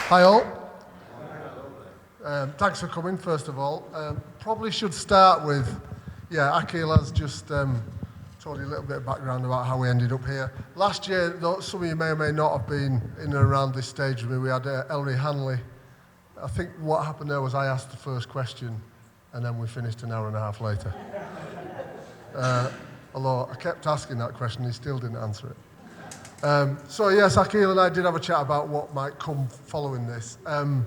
Hi all. Thanks for coming, first of all. Probably should start with, Akil has just told you a little bit of background about how we ended up here. Last year, though, some of you may or may not have been in and around this stage with me, we had Ellery Hanley. I think what happened there was I asked the first question and then we finished an hour and a half later. Although I kept asking that question, he still didn't answer it. So yes, Akil and I did have a chat about what might come following this. I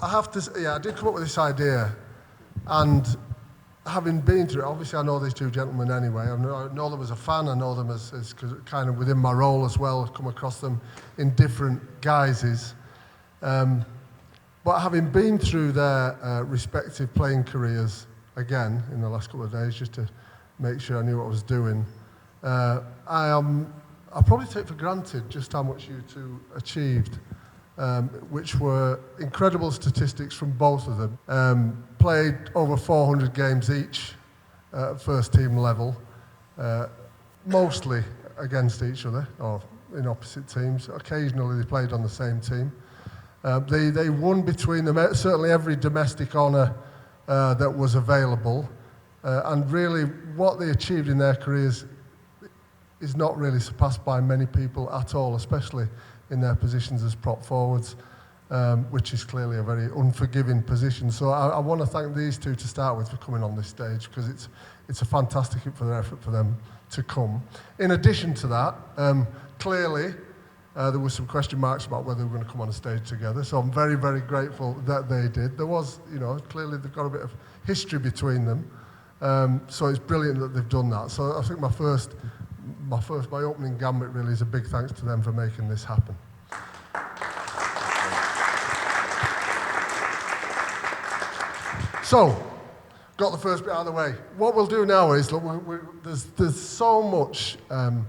have to say, I did come up with this idea, and having been through it, obviously I know these two gentlemen anyway. I know them as a fan, I know them as kind of within my role as well. I've come across them in different guises. But having been through their respective playing careers again in the last couple of days, just to make sure I knew what I was doing, I probably take for granted just how much you two achieved, which were incredible statistics from both of them. Played over 400 games each at first team level, mostly against each other or in opposite teams. Occasionally they played on the same team. They won between them certainly every domestic honour that was available, and really what they achieved in their careers is not really surpassed by many people at all, especially in their positions as prop forwards, which is clearly a very unforgiving position. So I want to thank these two to start with for coming on this stage, because it's a fantastic effort for them to come. In addition to that, clearly there were some question marks about whether they were going to come on a stage together, so I'm very, very grateful that they did. There was, clearly they've got a bit of history between them, so it's brilliant that they've done that. So I think my opening gambit really is a big thanks to them for making this happen. So, got the first bit out of the way. What we'll do now is, look, there's so much, I'm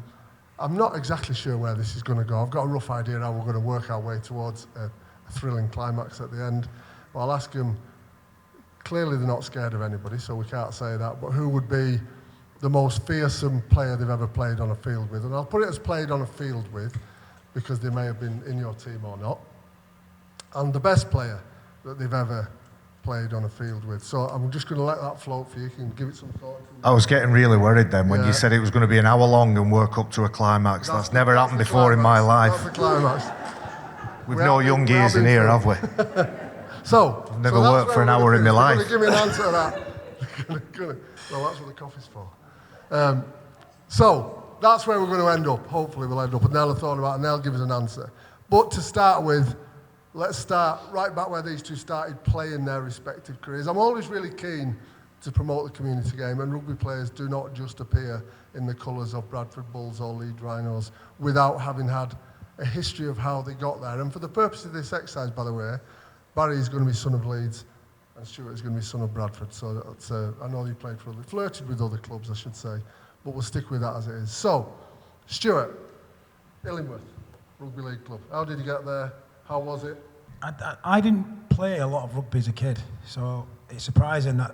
not exactly sure where this is going to go. I've got a rough idea how we're going to work our way towards a thrilling climax at the end. Well, I'll ask them, clearly they're not scared of anybody, so we can't say that, but who would be the most fearsome player they've ever played on a field with? And I'll put it as played on a field with, because they may have been in your team or not. And the best player that they've ever played on a field with. So I'm just going to let that float for you. You can give it some thought. I was getting really worried then when you said it was going to be an hour long and work up to a climax. That's never happened before in my life. That's the climax. We've no young gears in here, have we? So I've never worked for an hour in my life. Give me an answer to that. Well, that's what the coffee's for. So that's where we're going to end up. Hopefully we'll end up, and they'll have thought about it and they'll give us an answer. But to start with, let's start right back where these two started playing their respective careers. I'm always really keen to promote the community game, and rugby players do not just appear in the colours of Bradford Bulls or Leeds Rhinos without having had a history of how they got there. And for the purpose of this exercise, by the way, Barrie is going to be son of Leeds and Stuart is going to be son of Bradford. So that's, I know you played for flirted with other clubs, I should say, but we'll stick with that as it is. So, Stuart, Illingworth, Rugby League club. How did you get there? How was it? I didn't play a lot of rugby as a kid, so it's surprising that,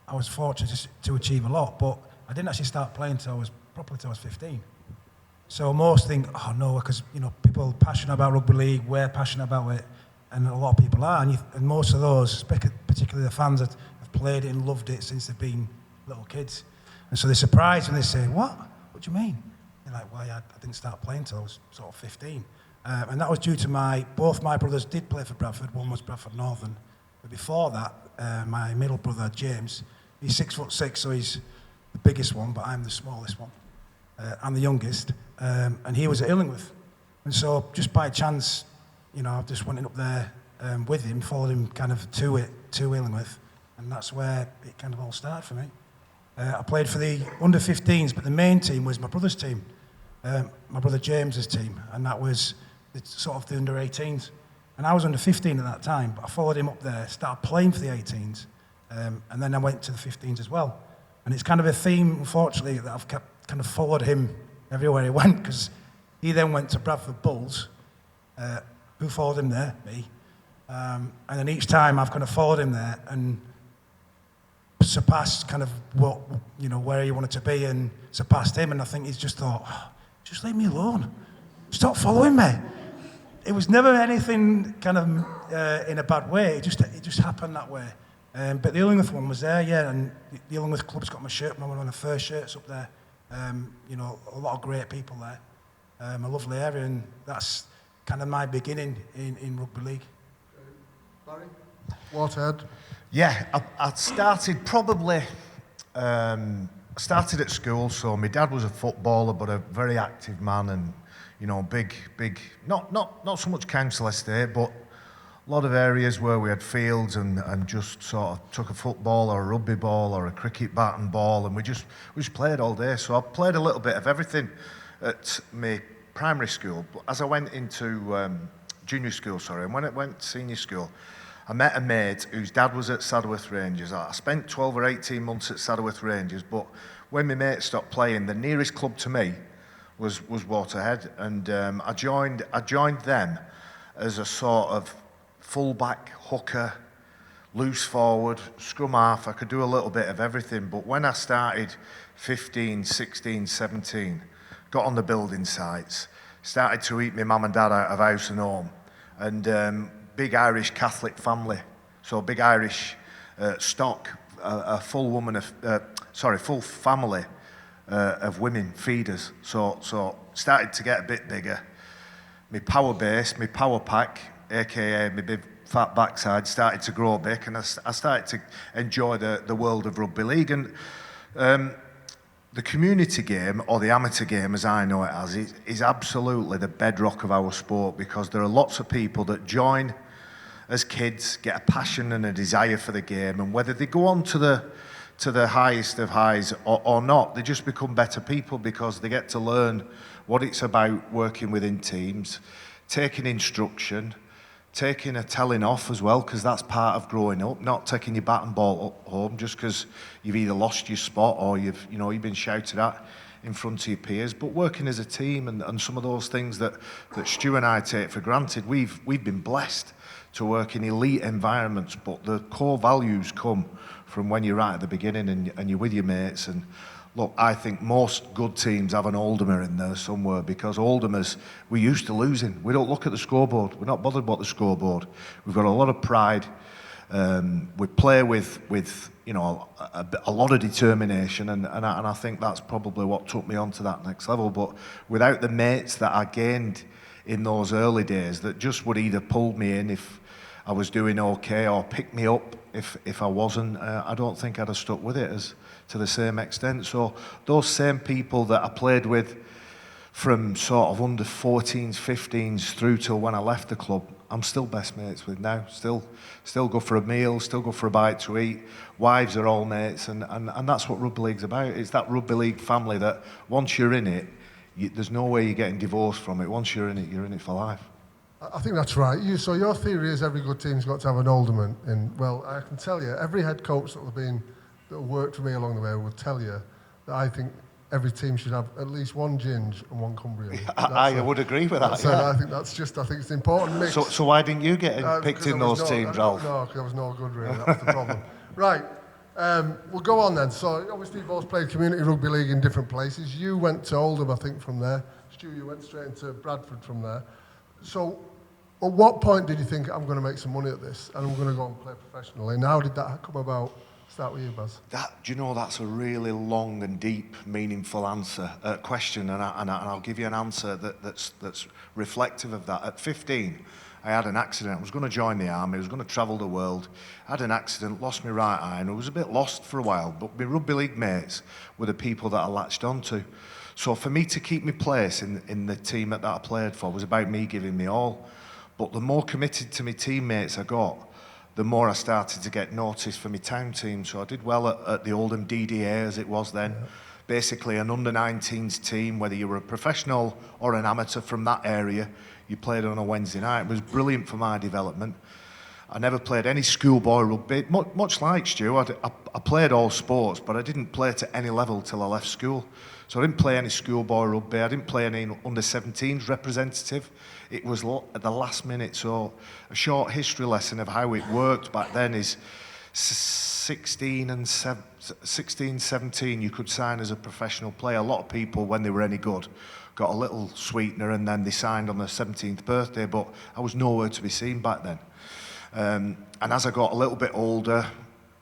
I was fortunate to achieve a lot, but I didn't actually start playing until I was 15. So most think, oh no, because, people are passionate about rugby league, we're passionate about it, and a lot of people are, and most of those, particularly the fans that have played it and loved it since they've been little kids. And so they're surprised when they say, what do you mean? They're like, well, I didn't start playing until I was sort of 15. And that was due to both my brothers did play for Bradford. One was Bradford Northern. But before that, my middle brother, James, he's 6'6", so he's the biggest one, but I'm the smallest one. I'm the youngest. And he was at Illingworth. And so just by chance, I just went up there with him, followed him kind of to Illingworth. And that's where it kind of all started for me. I played for the under-15s, but the main team was my brother's team, my brother James's team, and that was sort of the under-18s. And I was under-15 at that time, but I followed him up there, started playing for the 18s, and then I went to the 15s as well. And it's kind of a theme, unfortunately, that I've kept kind of followed him everywhere he went, because he then went to Bradford Bulls. Who followed him there? Me. And then each time I've kind of followed him there and surpassed kind of what, where he wanted to be, and surpassed him. And I think he's just thought, just leave me alone. Stop following me. it was never anything kind of in a bad way. It just happened that way. But the Illingworth one was there, yeah, and the Illingworth club's got my shirt, one of the first shirts up there. You know, a lot of great people there. A lovely area, and that's kind of my beginning in rugby league. Barrie? Waterhead? Yeah, I started probably, started at school, so my dad was a footballer, but a very active man, and, you know, big, not so much council estate, but a lot of areas where we had fields and just sort of took a football or a rugby ball or a cricket bat and ball, and we just played all day. So I played a little bit of everything at my primary school. But as I went into junior school, and when I went to senior school, I met a mate whose dad was at Saddleworth Rangers. I spent 12 or 18 months at Saddleworth Rangers, but when my mate stopped playing, the nearest club to me was Waterhead, and I joined them as a sort of full-back, hooker, loose forward, scrum half. I could do a little bit of everything, but when I started 15, 16, 17, got on the building sites, started to eat my mum and dad out of house and home, and big Irish Catholic family, so big Irish stock, a full family of women feeders, so started to get a bit bigger. My power base, my power pack, aka my big fat backside, started to grow big, and I started to enjoy the world of rugby league. And the community game, or the amateur game as I know it as, is absolutely the bedrock of our sport, because there are lots of people that join as kids, get a passion and a desire for the game, and whether they go on to the highest of highs or not, they just become better people because they get to learn what it's about working within teams, taking instruction, taking a telling off as well, because that's part of growing up, not taking your bat and ball home just because you've either lost your spot or you've been shouted at in front of your peers, but working as a team and some of those things that Stu and I take for granted. We've been blessed to work in elite environments, but the core values come from when you're right at the beginning and you're with your mates. And look, I think most good teams have an Oldermer in there somewhere, because Oldermers, we're used to losing. We don't look at the scoreboard. We're not bothered about the scoreboard. We've got a lot of pride. We play with a lot of determination, and I think that's probably what took me on to that next level. But without the mates that I gained in those early days, that just would either pull me in if I was doing okay or pick me up if I wasn't, I don't think I'd have stuck with it to the same extent. So those same people that I played with from sort of under 14s, 15s through till when I left the club, I'm still best mates with now. Still go for a meal, still go for a bite to eat. Wives are all mates, and that's what rugby league's about. It's that rugby league family that once you're in it, there's no way you're getting divorced from it. Once you're in it for life. I think that's right. So your theory is every good team's got to have an alderman. And well, I can tell you, every head coach that worked for me along the way would tell you that I think every team should have at least one Ginge and one Cumbrian. I would agree with that. I think it's an important mix. So why didn't you get picked in those teams, Ralph? No, because I was no good, really. That's the problem. Right. We'll go on then. So obviously you both played community rugby league in different places. You went to Oldham, I think, from there. Stu, you went straight into Bradford from there. So at what point did you think, I'm going to make some money at this and I'm going to go and play professionally? And how did that come about? Start with you, Baz. That's a really long and deep, meaningful question, and I'll give you an answer that's reflective of that. At 15, I had an accident. I was going to join the army. I was going to travel the world. I had an accident, lost my right eye, and I was a bit lost for a while. But my rugby league mates were the people that I latched onto. So for me to keep my place in the team that I played for was about me giving me all. But the more committed to my teammates I got, the more I started to get noticed for my town team. So I did well at the Oldham DDA, as it was then. Yeah. Basically an under-19s team, whether you were a professional or an amateur from that area, you played on a Wednesday night. It was brilliant for my development. I never played any schoolboy rugby, much like Stu. I played all sports, but I didn't play to any level till I left school. So I didn't play any schoolboy rugby. I didn't play any under-17s representative. It was at the last minute. So a short history lesson of how it worked back then is 16, 17, you could sign as a professional player. A lot of people, when they were any good, got a little sweetener, and then they signed on their 17th birthday, but I was nowhere to be seen back then. And as I got a little bit older,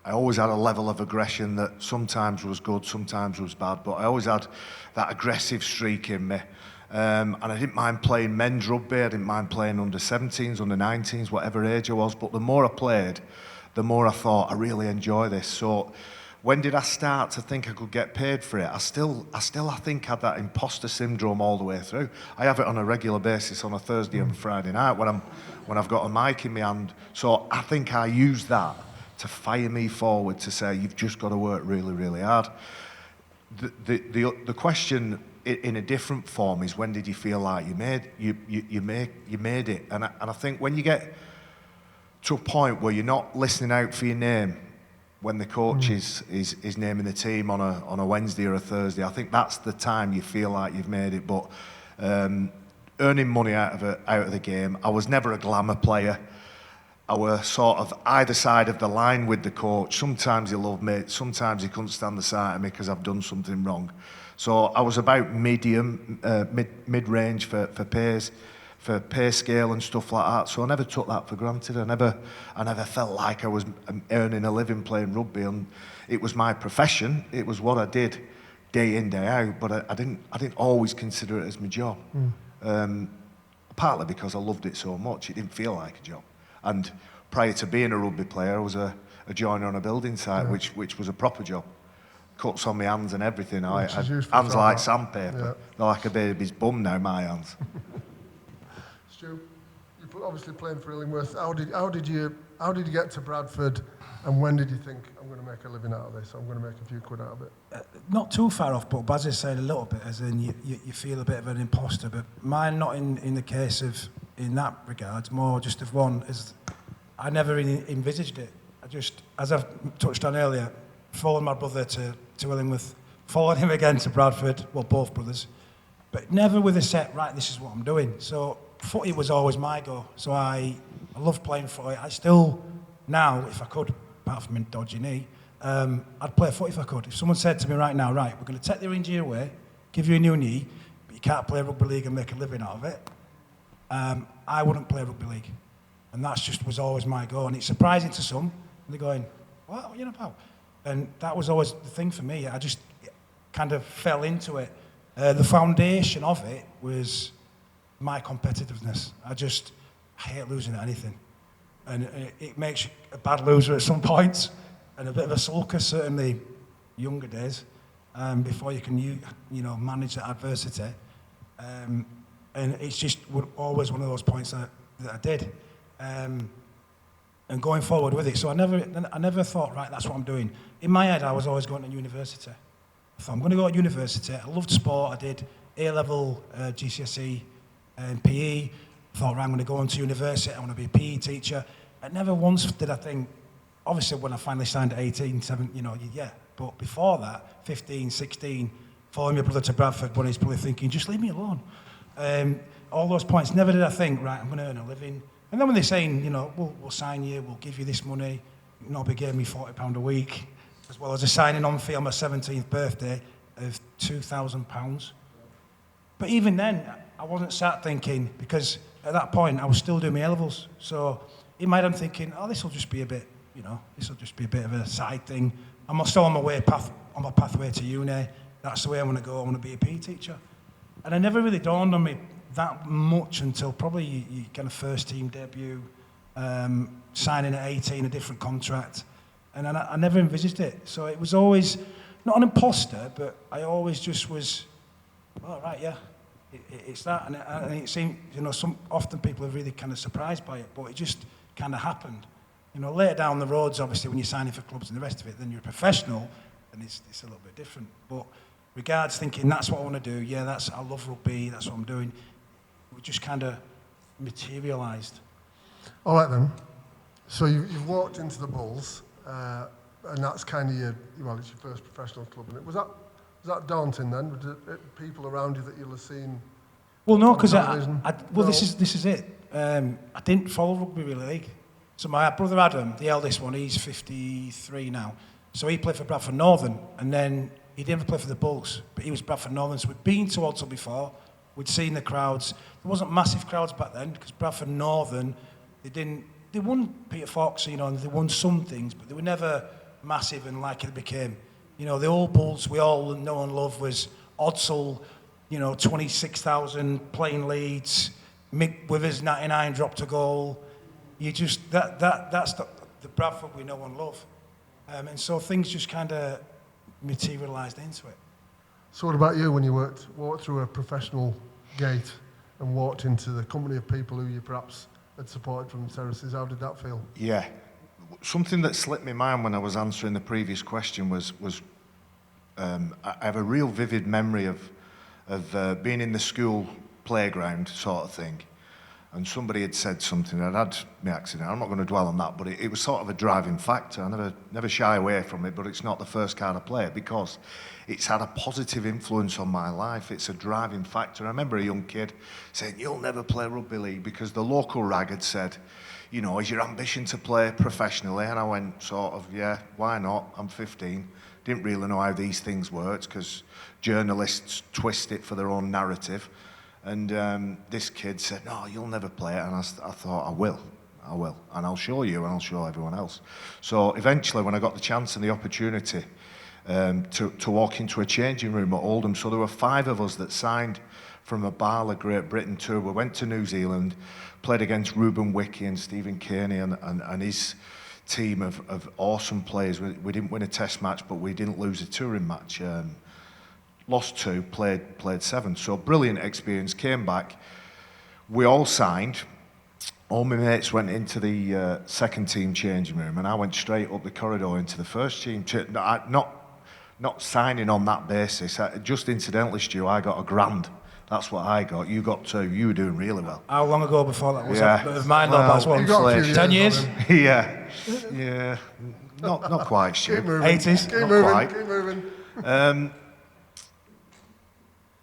I always had a level of aggression that sometimes was good, sometimes was bad, but I always had that aggressive streak in me. And I didn't mind playing men's rugby, I didn't mind playing under 17s, under 19s, whatever age I was, but the more I played, the more I thought, I really enjoy this. So when did I start to think I could get paid for it? I still I think had that imposter syndrome all the way through. I have it on a regular basis on a Thursday and Friday night when I've got a mic in my hand. So I think I use that to fire me forward to say, you've just got to work really, really hard. The question in a different form is, when did you feel like you made it? And I think when you get to a point where you're not listening out for your name, when the coach is naming the team on a Wednesday or a Thursday, I think that's the time you feel like you've made it. But earning money out of the game, I was never a glamour player. I was sort of either side of the line with the coach. Sometimes he loved me, sometimes he couldn't stand the sight of me because I've done something wrong. So I was about medium, mid-range for pay scale and stuff like that. So I never took that for granted. I never felt like I was earning a living playing rugby, and it was my profession. It was what I did day in, day out. But I didn't always consider it as my job. Partly because I loved it so much, it didn't feel like a job. And prior to being a rugby player, I was a joiner on a building site, which was a proper job. Cuts on my hands and everything. I had hands like sandpaper. Yeah. They're like a baby's bum now, my hands. Stu, you're obviously playing for Illingworth. How did you get to Bradford, and when did you think, I'm going to make a living out of this? I'm going to make a few quid out of it. Not too far off, but Baz is saying a little bit, as in you feel a bit of an imposter. But mine, not in the case of in that regard, more just of one is I never really envisaged it. I just, as I've touched on earlier, followed my brother to Illingworth, followed him again to Bradford, well, both brothers, but never with a set, right, this is what I'm doing. So footy was always my go. So I love playing footy. I still, now, if I could, apart from a dodgy knee, I'd play footy if I could. If someone said to me right now, right, we're going to take the injury away, give you a new knee, but you can't play rugby league and make a living out of it, I wouldn't play rugby league. And that just was always my goal. And it's surprising to some. And they're going, what are you about? And that was always the thing for me. I just kind of fell into it. The foundation of it was my competitiveness. I hate losing at anything. And it makes you a bad loser at some points, and a bit of a sulker, certainly younger days, before you can manage that adversity. And it's just always one of those points that I did. And going forward with it. So I never thought, right, that's what I'm doing. In my head, I was always going to university. I thought, I'm going to go to university. I loved sport. I did A-level, GCSE, and PE. I thought, right, I'm going to go on to university. I want to be a PE teacher. And never once did I think, obviously when I finally signed at 18, 17, yeah. But before that, 15, 16, following my brother to Bradford, when he's probably thinking, just leave me alone. All those points, never did I think, right, I'm going to earn a living. And then when they're saying, we'll sign you, we'll give you this money, Nobby gave me £40 a week, as well as a signing on fee on my 17th birthday of £2,000. But even then, I wasn't sat thinking, because at that point I was still doing my A-levels. So in my head I'm thinking, this will just be a bit, this will just be a bit of a side thing. I'm still on my pathway to uni. That's the way I want to go. I want to be a PE teacher. And it never really dawned on me that much until probably you get a first team debut, signing at 18 a different contract, and I never envisaged it. So it was always not an imposter, but I always just was, right, yeah, it's that. And it seemed, often people are really kind of surprised by it, but it just kind of happened. Later down the roads, obviously, when you're signing for clubs and the rest of it, then you're a professional, and it's a little bit different. But regards thinking that's what I want to do, I love rugby, that's what I'm doing. It just kind of materialised. All right then. So you've walked into the Bulls, and that's kind of it's your first professional club. And was that daunting then? Were there people around you that you'll have seen? Well, no, because this is it. I didn't follow Rugby League. So my brother Adam, the eldest one, he's 53 now. So he played for Bradford Northern, and then he didn't play for the Bulls, but he was Bradford Northern. So we'd been to Odsal before, We'd seen the crowds. There wasn't massive crowds back then because Bradford Northern, they won Peter Fox, you know, and they won some things, but they were never massive and like it became. You know, the old Bulls we all know and love was Odsall, you know, 26,000 playing Leeds, Mick Withers 99 dropped a goal. You just that's the Bradford we know and love, and so things just kind of materialised into it. So what about you when you walked through a professional gate and walked into the company of people who you perhaps had supported from the terraces? How did that feel? Yeah. Something that slipped my mind when I was answering the previous question was I have a real vivid memory of being in the school playground sort of thing, and somebody had said something. I'd had my accident. I'm not going to dwell on that, but it was sort of a driving factor. I never shy away from it, but it's not the first card I play because it's had a positive influence on my life. It's a driving factor. I remember a young kid saying, "You'll never play rugby league," because the local rag had said, you know, "Is your ambition to play professionally?" And I went sort of, yeah, why not? I'm 15. Didn't really know how these things worked because journalists twist it for their own narrative. And this kid said, "No, you'll never play it." And I thought, I will. And I'll show you and I'll show everyone else. So eventually, when I got the chance and the opportunity to walk into a changing room at Oldham, so there were 5 of us that signed from a Barla Great Britain tour. We went to New Zealand, played against Ruben Wiki and Stephen Kearney and his team of awesome players. We didn't win a test match, but we didn't lose a touring match. Lost 2, played 7. So brilliant experience, came back. We all signed. All my mates went into the second team changing room and I went straight up the corridor into the first team. Not signing on that basis. Just incidentally, Stu, I got £1,000. That's what I got. You got 2. You were doing really well. How long ago before that was Yeah. that? Of mine, though, that's what You got a few 10 years years? Yeah. Not quite, Stu. Keep moving. 80s? Keep Not moving. quite. Keep moving.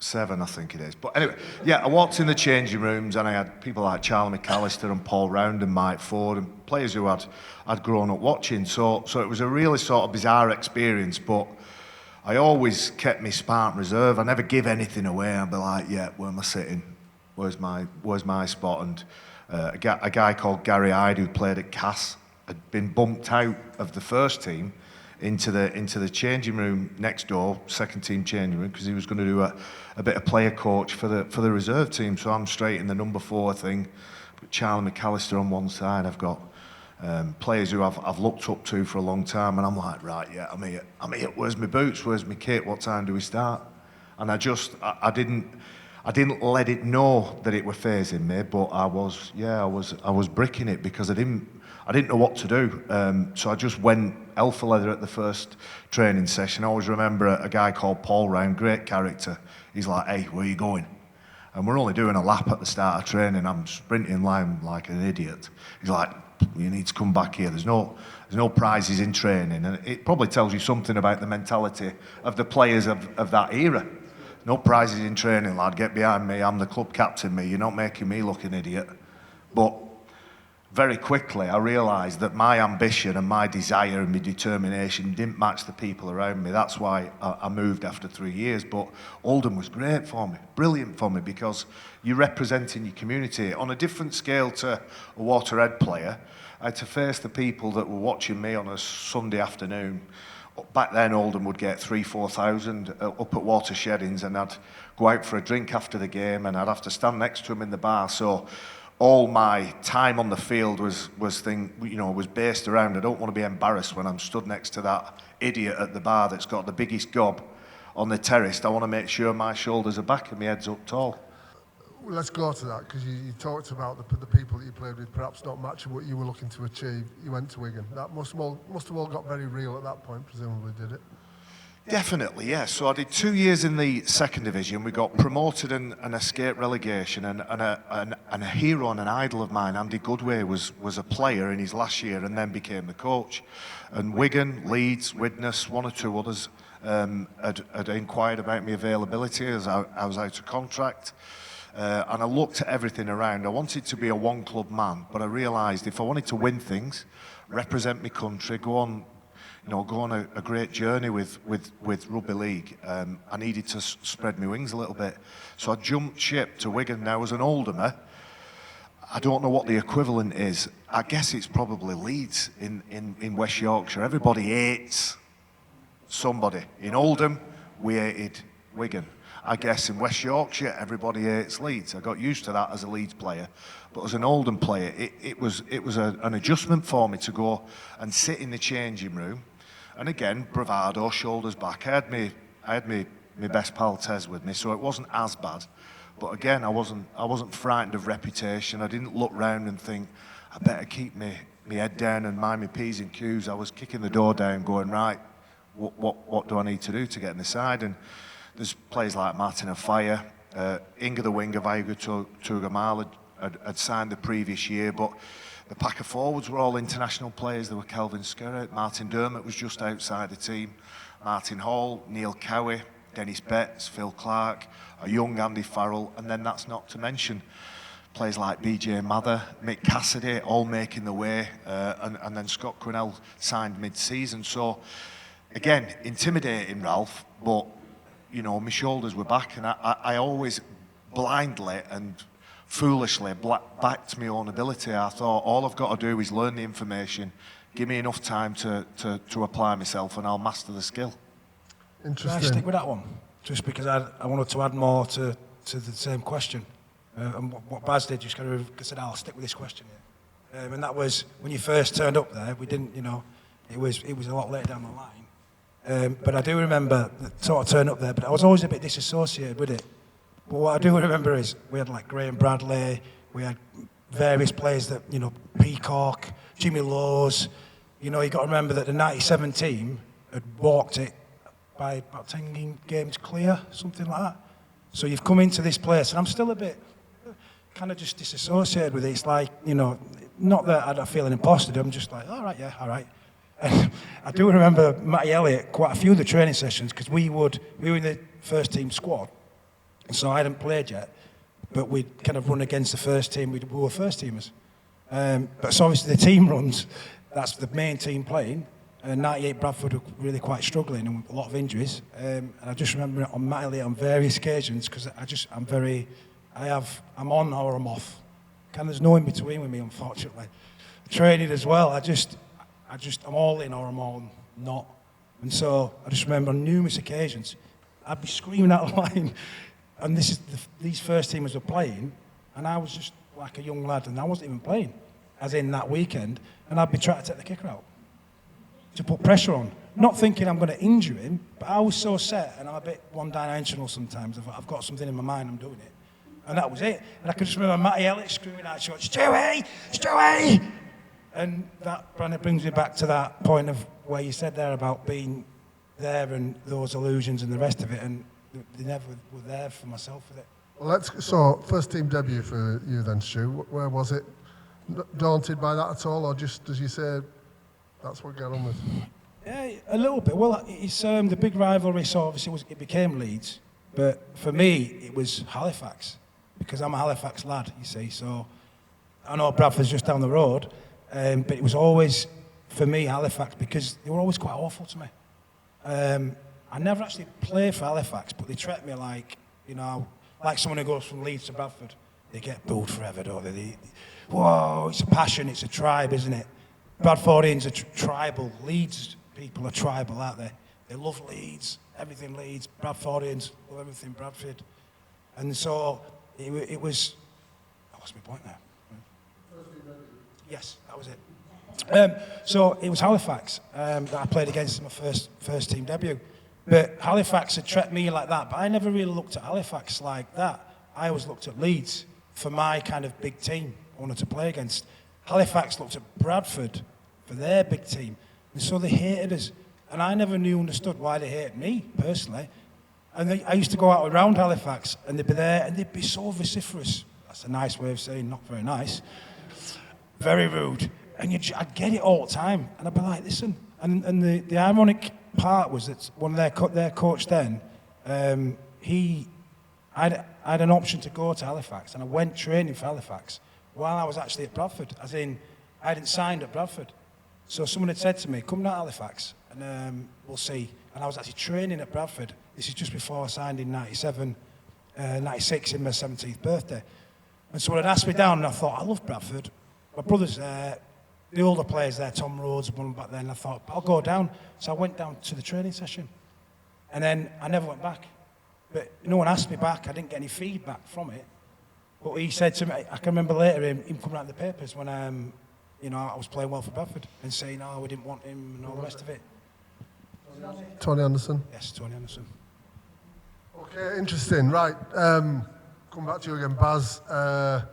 7, I think it is. But anyway, yeah, I walked in the changing rooms and I had people like Charlie McAllister and Paul Round and Mike Ford and players who I'd grown up watching. So it was a really sort of bizarre experience, but I always kept my Spartan reserve. I never give anything away. I'd be like, yeah, where am I sitting? Where's my spot? And a guy called Gary Hyde who played at Cass had been bumped out of the first team into the changing room next door, second team changing room, because he was going to do a bit of player coach for the reserve team. So I'm straight in the number 4 thing. But Charlie McAllister on one side. I've got players who I've looked up to for a long time, and I'm like, right, yeah, I'm here. Where's my boots? Where's my kit? What time do we start? And I didn't let it know that it were phasing me, but I was bricking it because I didn't know what to do. So I just went alpha leather at the first training session. I always remember a guy called Paul Round, great character. He's like, "Hey, where are you going?" And we're only doing a lap at the start of training. I'm sprinting line like an idiot. He's like, "You need to come back here. There's no prizes in training." And it probably tells you something about the mentality of the players of that era. "No prizes in training, lad. Get behind me. I'm the club captain, me. You're not making me look an idiot." But very quickly, I realised that my ambition and my desire and my determination didn't match the people around me. That's why I moved after 3 years. But Oldham was great for me, brilliant for me, because you're representing your community on a different scale to a Waterhead player. I had to face the people that were watching me on a Sunday afternoon. Back then, Oldham would get 3,000-4,000 up at Watersheddings, and I'd go out for a drink after the game, and I'd have to stand next to him in the bar. So all my time on the field was based around, I don't want to be embarrassed when I'm stood next to that idiot at the bar that's got the biggest gob on the terrace. I want to make sure my shoulders are back and my head's up tall. Let's go to that, because you talked about the people that you played with perhaps not matching what you were looking to achieve. You went to Wigan. That must have all got very real at that point, presumably, did it? Definitely, yes. So I did 2 years in the second division. We got promoted and escaped relegation. And a hero and an idol of mine, Andy Goodway, was a player in his last year and then became the coach. And Wigan, Leeds, Widnes, 1 or 2 others had inquired about my availability as I was out of contract. And I looked at everything around. I wanted to be a one-club man, but I realised if I wanted to win things, represent my country, go on, go on a great journey with Rugby League, I needed to spread my wings a little bit. So I jumped ship to Wigan. Now, as an Oldhamer, I don't know what the equivalent is. I guess it's probably Leeds in West Yorkshire. Everybody hates somebody. In Oldham, we hated Wigan. I guess in West Yorkshire, everybody hates Leeds. I got used to that as a Leeds player. But as an Oldham player, it was an adjustment for me to go and sit in the changing room. And again, bravado, shoulders back. I had my best pal Tez with me, so it wasn't as bad. But again, I wasn't frightened of reputation. I didn't look round and think, I better keep my head down and mind my P's and Q's. I was kicking the door down, going, right, what do I need to do to get in the side? And there's players like Martin Afire, Inga the winger, Vaigu Tugamal had signed the previous year, but the pack of forwards were all international players. There were Kelvin Skerritt, Martin McDermott was just outside the team, Martin Hall, Neil Cowie, Dennis Betts, Phil Clark, a young Andy Farrell, and then that's not to mention players like BJ Mather, Mick Cassidy, all making the way, and then Scott Quinnell signed mid-season. So, again, intimidating, Ralph, but, my shoulders were back, and I always blindly and foolishly backed my own ability. I thought, all I've got to do is learn the information, give me enough time to apply myself, and I'll master the skill. Interesting. Can I stick with that one? Just because I wanted to add more to the same question. And what Baz did, just kind of said, I'll stick with this question here. And that was, when you first turned up there, we didn't, it was a lot later down the line. But I do remember sort of turning up there, but I was always a bit disassociated with it. But what I do remember is we had like Graham Bradley, we had various players that, Peacock, Jimmy Laws. You got to remember that the 97 team had walked it by about 10 games clear, something like that. So you've come into this place, and I'm still a bit kind of just disassociated with it. It's like, not that I don't feel an imposter, I'm just like, all right. And I do remember Matty Elliott, quite a few of the training sessions, because we were in the first team squad, so I hadn't played yet, but we'd kind of run against the first team, we were first teamers. But so obviously the team runs, that's the main team playing, and 98 Bradford were really quite struggling and a lot of injuries. And I just remember on Matty Elliott on various occasions, because I'm on or I'm off. There's no in between with me, unfortunately. Training as well, I'm all in or I'm all not. And so I just remember on numerous occasions, I'd be screaming out of line, and these first teamers were playing, and I was just like a young lad, and I wasn't even playing, as in that weekend, and I'd be trying to take the kicker out, to put pressure on. Not thinking I'm going to injure him, but I was so set, and I'm a bit one-dimensional sometimes. I've got something in my mind, I'm doing it. And that was it. And I could just remember Matty Elliott screaming out, Stewie! And that kind of brings me back to that point of where you said there about being there and those illusions and the rest of it, and they never were there for myself with it. Well, so first team debut for you then, Stu. Where was it? Daunted by that at all, or just, as you said, that's what got on with? Yeah, a little bit. Well, it's the big rivalry, so obviously it became Leeds, but for me, it was Halifax, because I'm a Halifax lad, you see, so I know Bradford's just down the road, but it was always, for me, Halifax, because they were always quite awful to me. I never actually played for Halifax, but they treat me like, like someone who goes from Leeds to Bradford. They get booed forever, don't they? Whoa, it's a passion, it's a tribe, isn't it? Bradfordians are tribal. Leeds people are tribal, aren't they? They love Leeds, everything Leeds. Bradfordians love everything Bradford. And so it was... I lost my point there. Yes, that was it. So it was Halifax that I played against in my first team debut. But Halifax had treated me like that, but I never really looked at Halifax like that. I always looked at Leeds for my kind of big team I wanted to play against. Halifax looked at Bradford for their big team, and so they hated us. And I never understood why they hated me, personally. And I used to go out around Halifax, and they'd be there, and they'd be so vociferous. That's a nice way of saying not very nice. Very rude. And I'd get it all the time, and I'd be like, listen. And the ironic part was that one of their coach then, I had an option to go to Halifax, and I went training for Halifax while I was actually at Bradford, as in I hadn't signed at Bradford. So someone had said to me, come down to Halifax, and we'll see. And I was actually training at Bradford. This is just before I signed in 96 in my 17th birthday. And someone had asked me down, and I thought, I love Bradford. My brother's there, the older players there, Tom Rhodes, one back then. I thought, I'll go down. So I went down to the training session. And then I never went back. But no one asked me back. I didn't get any feedback from it. But he said to me, I can remember later him coming out in the papers when I was playing well for Bradford and saying, oh, we didn't want him and all the rest of it. Tony Anderson. Yes, Tony Anderson. Okay, interesting. Right. Come back to you again, Baz. The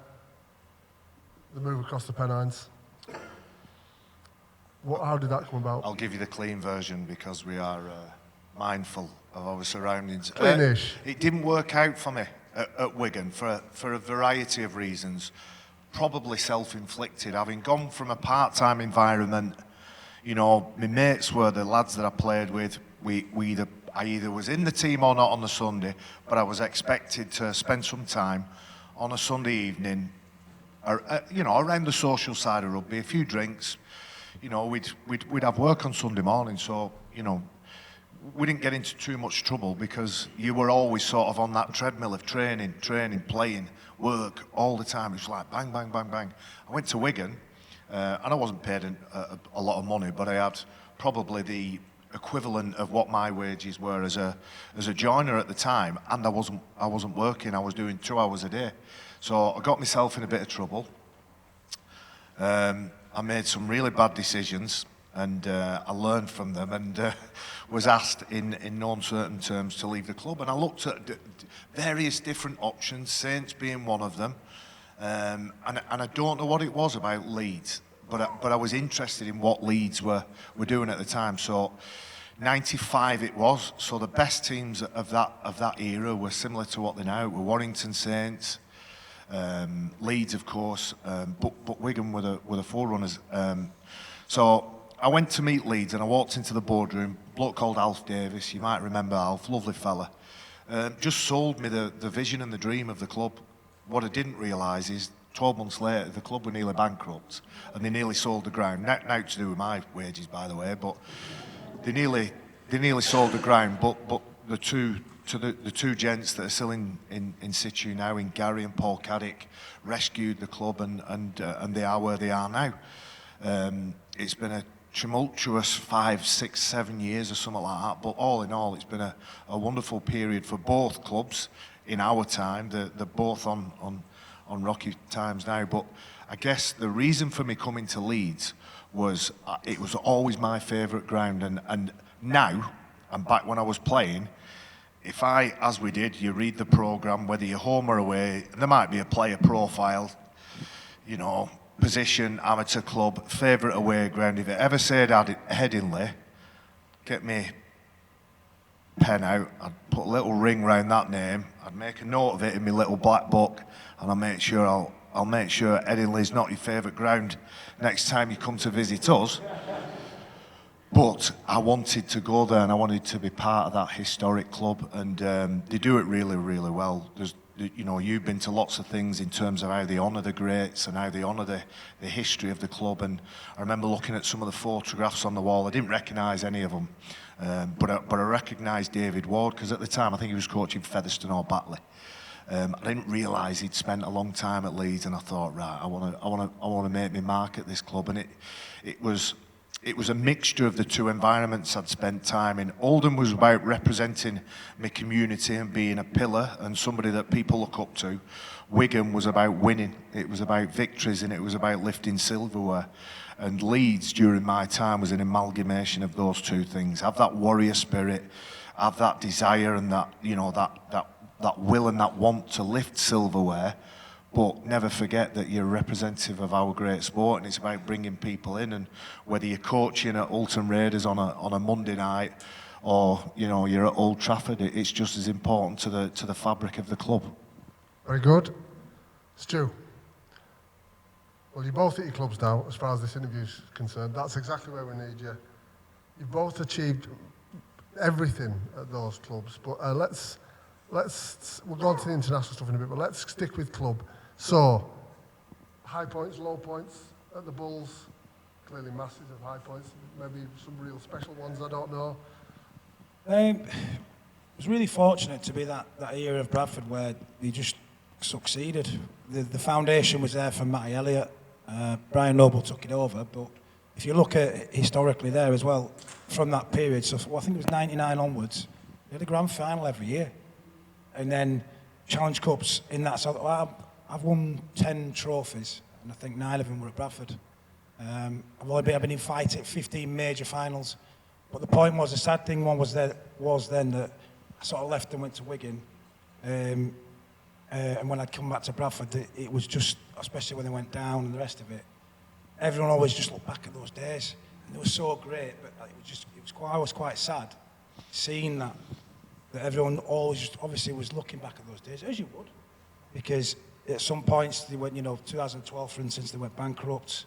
move across the Pennines. How did that come about? I'll give you the clean version because we are mindful of our surroundings. Cleanish. It didn't work out for me at Wigan for a variety of reasons, probably self-inflicted. Having gone from a part-time environment, my mates were the lads that I played with. I either was in the team or not on the Sunday, but I was expected to spend some time on a Sunday evening, around the social side of rugby, a few drinks. We'd have work on Sunday morning, so we didn't get into too much trouble because you were always sort of on that treadmill of training, playing, work all the time. It was like bang, bang, bang, bang. I went to Wigan, and I wasn't paid a lot of money, but I had probably the equivalent of what my wages were as a joiner at the time, and I wasn't working. I was doing 2 hours a day, so I got myself in a bit of trouble. I made some really bad decisions, and I learned from them, and was asked in no uncertain terms to leave the club. And I looked at various different options, Saints being one of them, and I don't know what it was about Leeds, but I was interested in what Leeds were doing at the time. So 95 it was. So the best teams of that era were similar to what they're now. Were Warrington Saints, Leeds, of course, but Wigan were the forerunners. So I went to meet Leeds and I walked into the boardroom. A bloke called Alf Davis, you might remember Alf, lovely fella, just sold me the vision and the dream of the club. What I didn't realise is 12 months later the club were nearly bankrupt and they nearly sold the ground. Now to do with my wages, by the way, but they nearly sold the ground. But the two gents that are still in situ now, in Gary and Paul Caddick, rescued the club and they are where they are now. It's been a tumultuous 5, 6, 7 years or something like that, but all in all it's been a wonderful period for both clubs in our time. They're both on rocky times now, but I guess the reason for me coming to Leeds was it was always my favourite ground, and now, and back when I was playing, if as we did, you read the programme, whether you're home or away, there might be a player profile, position, amateur club, favourite away ground. If it ever said Headingley, get me pen out, I'd put a little ring round that name, I'd make a note of it in my little black book, and I'll make sure Headingley's not your favourite ground next time you come to visit us. But I wanted to go there and I wanted to be part of that historic club, and they do it really, really well. You've been to lots of things in terms of how they honour the greats and how they honour the history of the club. And I remember looking at some of the photographs on the wall. I didn't recognise any of them, but I recognised David Ward because at the time I think he was coaching Featherstone or Batley. I didn't realise he'd spent a long time at Leeds, and I thought, right, I want to make my mark at this club. And it was a mixture of the two environments I'd spent time in. Oldham was about representing my community and being a pillar and somebody that people look up to. Wigan was about winning. It was about victories and it was about lifting silverware. And Leeds, during my time, was an amalgamation of those two things. Have that warrior spirit, have that desire and that will and that want to lift silverware, but never forget that you're representative of our great sport, and it's about bringing people in. And whether you're coaching at Alton Raiders on a Monday night, or you're at Old Trafford, it's just as important to the fabric of the club. Very good, Stu. Well, you're both at your clubs now, as far as this interview's concerned. That's exactly where we need you. You've both achieved everything at those clubs, but we'll go on to the international stuff in a bit, but let's stick with club. So, high points, low points at the Bulls, clearly masses of high points, maybe some real special ones, I don't know. I was really fortunate to be that era of Bradford where they just succeeded. The foundation was there from Matty Elliott. Brian Noble took it over, but if you look at historically there as well, from that period, so I think it was 99 onwards, they had a grand final every year. And then Challenge Cups in that. So I've won 10 trophies, and I think 9 of them were at Bradford. I've been in 15 major finals. But the point was, the sad thing was then that I sort of left and went to Wigan. And when I'd come back to Bradford, it was just, especially when they went down and the rest of it, everyone always just looked back at those days. And they were so great, but I was quite sad seeing that everyone always just obviously was looking back at those days, as you would. Because at some points, they went, 2012, for instance, they went bankrupt.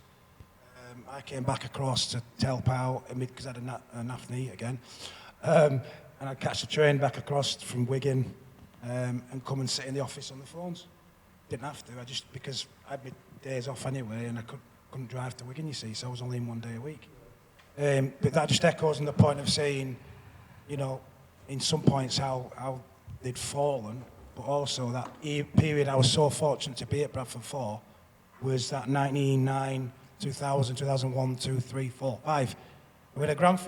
I came back across to help out because I had a naff knee again. And I'd catch the train back across from Wigan and come and sit in the office on the phones. Didn't have to, because I had my days off anyway and I couldn't drive to Wigan, you see, so I was only in 1 day a week. But that just echoes on the point of saying, in some points how they'd fallen, but also that period I was so fortunate to be at Bradford for was that 1999, 2000, 2001, 2, 3, 4, 5. We had a grand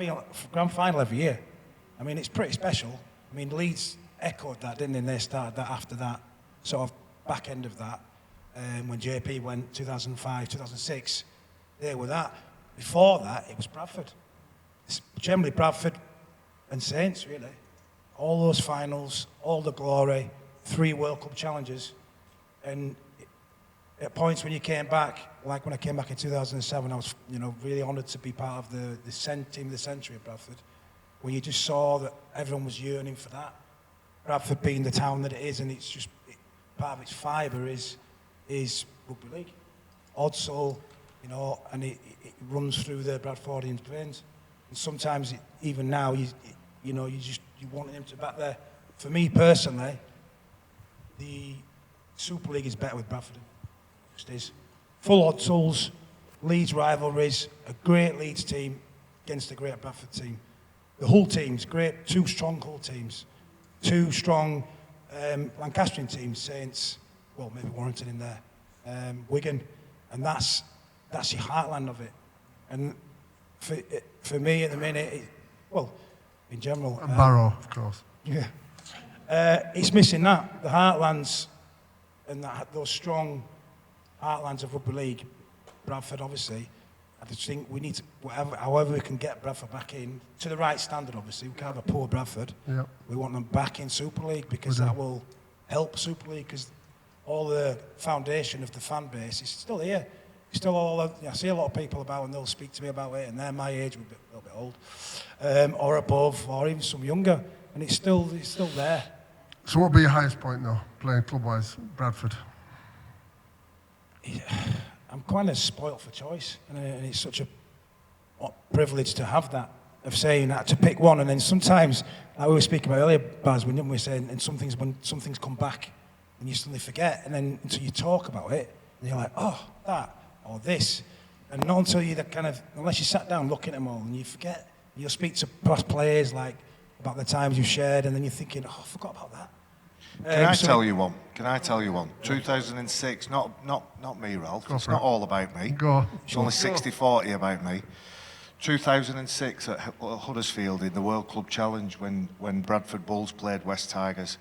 final every year. I mean, it's pretty special. I mean, Leeds echoed that, didn't they? And they started that after that, sort of back end of that. When JP went 2005, 2006, they were that. Before that, it was Bradford. It's generally Bradford and Saints, really. All those finals, all the glory, 3 World Cup challenges. And at points when you came back, like when I came back in 2007, I was, really honoured to be part of the team of the century at Bradford, when you just saw that everyone was yearning for that. Bradford being the town that it is, and it's just part of its fibre is rugby league. Odsal, and it runs through the Bradfordians' veins. And sometimes, even now, you want him to back there. For me personally, the Super League is better with Bradford. It just is. Full Odsals, Leeds rivalries, a great Leeds team against a great Bradford team. The Hull team's great, 2 strong Hull teams, 2 strong Lancastrian teams, Saints, well, maybe Warrington in there, Wigan, and that's your heartland of it. And for me at the minute, in general, And Barrow, of course. Yeah, it's missing that, the heartlands, and those strong heartlands of rugby league. Bradford, obviously. I just think we need to, however we can get Bradford back in to the right standard. Obviously, we can't have a poor Bradford. Yeah. We want them back in Super League because that will help Super League, because all the foundation of the fan base is still here. Still I see a lot of people about, and they'll speak to me about it, and they're my age, we're a little bit old, or above, or even some younger, and it's still there. So what would be your highest point, though, playing club-wise, Bradford? I'm kind of spoilt for choice, and it's such a privilege to have that, of saying that, to pick one, and then sometimes, like we were speaking about earlier, Baz, when we were saying, and when some things come back, and you suddenly forget, and then until you talk about it, and you're like, oh, that, or this, and not until you unless you sat down looking at them all, and you forget, you'll speak to past players, like, about the times you've shared, and then you're thinking, oh, I forgot about that. Can I tell you one? 2006, not me, Ralph. It's not all about me. Go. It's only 60-40 about me. 2006 at Huddersfield in the World Club Challenge when Bradford Bulls played West Tigers.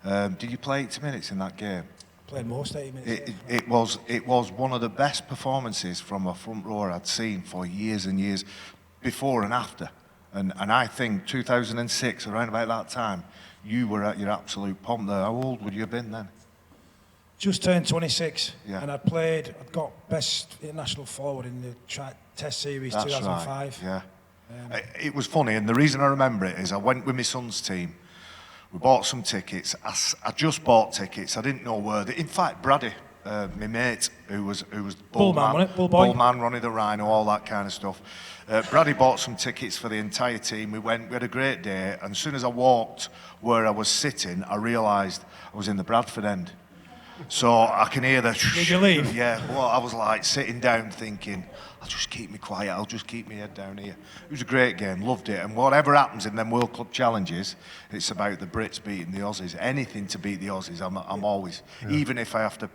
Did you play 80 minutes in that game? Played most 80 minutes. It was one of the best performances from a front rower I'd seen for years and years, before and after. And I think 2006, around about that time, you were at your absolute pomp there. How old would you have been then? Just turned 26, yeah. And I'd got best international forward in the Test Series. That's 2005. Right. Yeah. It was funny, and the reason I remember it is I went with my son's team. We bought some tickets. I just bought tickets. I didn't know where. In fact, Bradie, my mate, who was the Bull man, wasn't it? Bull boy. Bull man, Ronnie the Rhino, all that kind of stuff. Bradie bought some tickets for the entire team. We had a great day, and as soon as I walked where I was sitting, I realised I was in the Bradford end. So I can hear the... Did you leave? Yeah, well, I was like sitting down thinking, I'll just keep me quiet, I'll just keep my head down here. It was a great game, loved it. And whatever happens in them World Club challenges, it's about the Brits beating the Aussies. Anything to beat the Aussies, I'm always... Even if I have to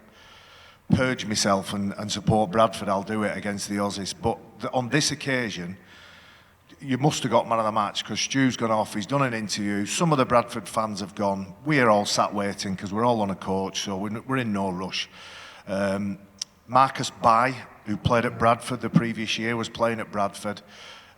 purge myself and support Bradford, I'll do it against the Aussies. But on this occasion, you must have got man of the match because Stu's gone off, he's done an interview, some of the Bradford fans have gone, we're all sat waiting because we're all on a coach, so we're in no rush. Marcus Barrie, who played at Bradford the previous year, was playing at Bradford.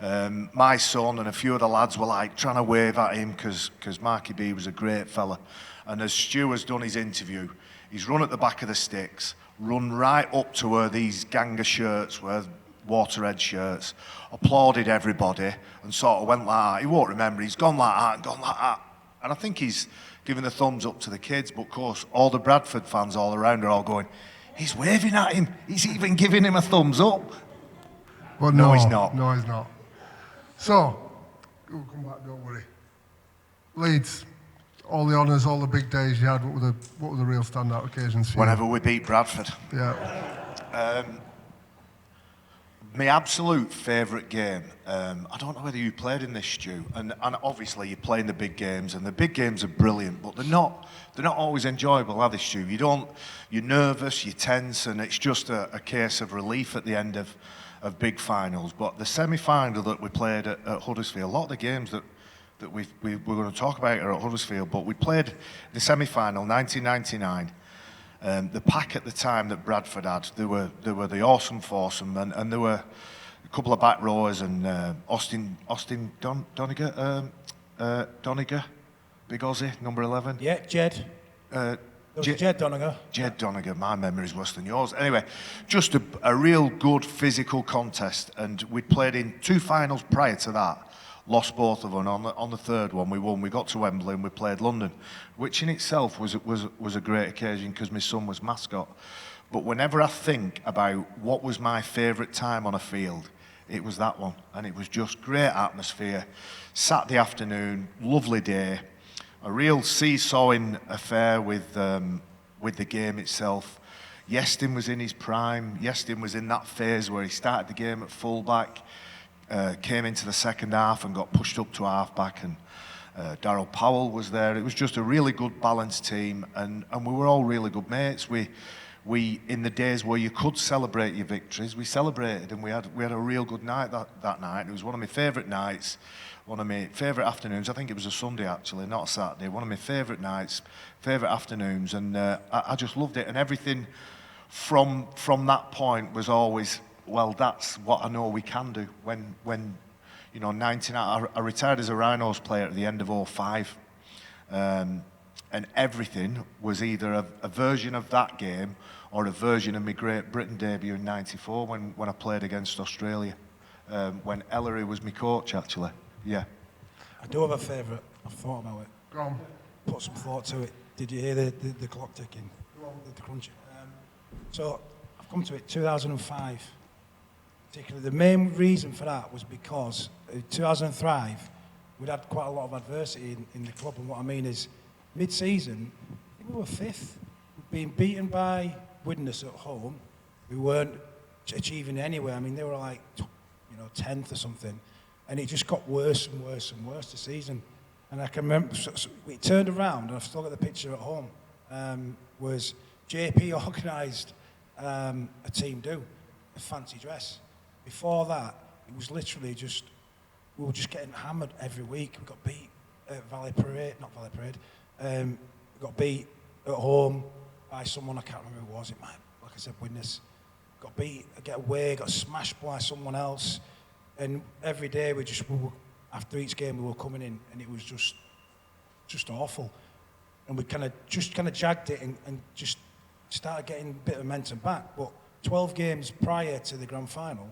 My son and a few of the lads were like trying to wave at him because Marky B was a great fella. And as Stu has done his interview, he's run at the back of the sticks, run right up to where these Ganga shirts were, Waterhead shirts, applauded everybody and sort of went like that. He won't remember, he's gone like that and gone like that. And I think he's giving the thumbs up to the kids, but of course all the Bradford fans all around are all going, he's waving at him, he's even giving him a thumbs up. But No, he's not. No, he's not. So, we'll come back, don't worry. Leeds, all the honours, all the big days you had, what were the real standout occasions for you? Whenever we beat Bradford. Yeah. My absolute favourite game, I don't know whether you played in this, Stu, and obviously you're playing the big games, and the big games are brilliant, but they're not always enjoyable, are they, Stu? You're nervous, you're tense, and it's just a case of relief at the end of big finals. But the semi-final that we played at Huddersfield, a lot of the games that we're going to talk about are at Huddersfield, but we played the semi-final, 1999. The pack at the time that Bradford had, there were the awesome foursome, and there were a couple of back rowers, and Austin Doniger, big Aussie, number 11. Yeah, Jed. Jed Doniger. Jed Doniger, my memory's worse than yours. Anyway, just a real good physical contest, and we'd played in 2 finals prior to that. Lost both of them. On the third one, we won. We got to Wembley and we played London, which in itself was a great occasion because my son was mascot. But whenever I think about what was my favourite time on a field, it was that one, and it was just great atmosphere. Saturday afternoon, lovely day, a real seesawing affair with the game itself. Yestin was in his prime. Yestin was in that phase where he started the game at fullback. Came into the second half and got pushed up to half-back, and Darryl Powell was there. It was just a really good balanced team, and we were all really good mates. We in the days where you could celebrate your victories, we celebrated, and we had a real good night that night. It was one of my favourite nights, one of my favourite afternoons. I think it was a Sunday actually, not a Saturday. One of my favourite nights, favourite afternoons, and I just loved it. And everything from that point was always, well, that's what I know we can do. When you know, 99, I retired as a Rhinos player at the end of 2005, and everything was either a version of that game or a version of my Great Britain debut in '94 when I played against Australia, when Ellery was my coach, actually. Yeah. I do have a favourite. I've thought about it. Go on. Put some thought to it. Did you hear the clock ticking? The crunching. So I've come to it, 2005. Particularly, the main reason for that was because in 2005 we'd had quite a lot of adversity in the club, and what I mean is mid-season I think we were 5th. We'd been beaten by Widnes at home. We weren't achieving anywhere. I mean, they were like 10th or something, and it just got worse and worse and worse this season. And I can remember we turned around, and I've still got the picture at home. Was JP organised a team do a fancy dress. Before that, it was literally just, we were just getting hammered every week. We got beat at Valley Parade. We got beat at home by someone, I can't remember who it was. It might, like I said, Widnes. Got beat, get away, got smashed by someone else. And every day after each game we were coming in, and it was just awful. And we kind of jagged it and just started getting a bit of momentum back. But 12 games prior to the grand final,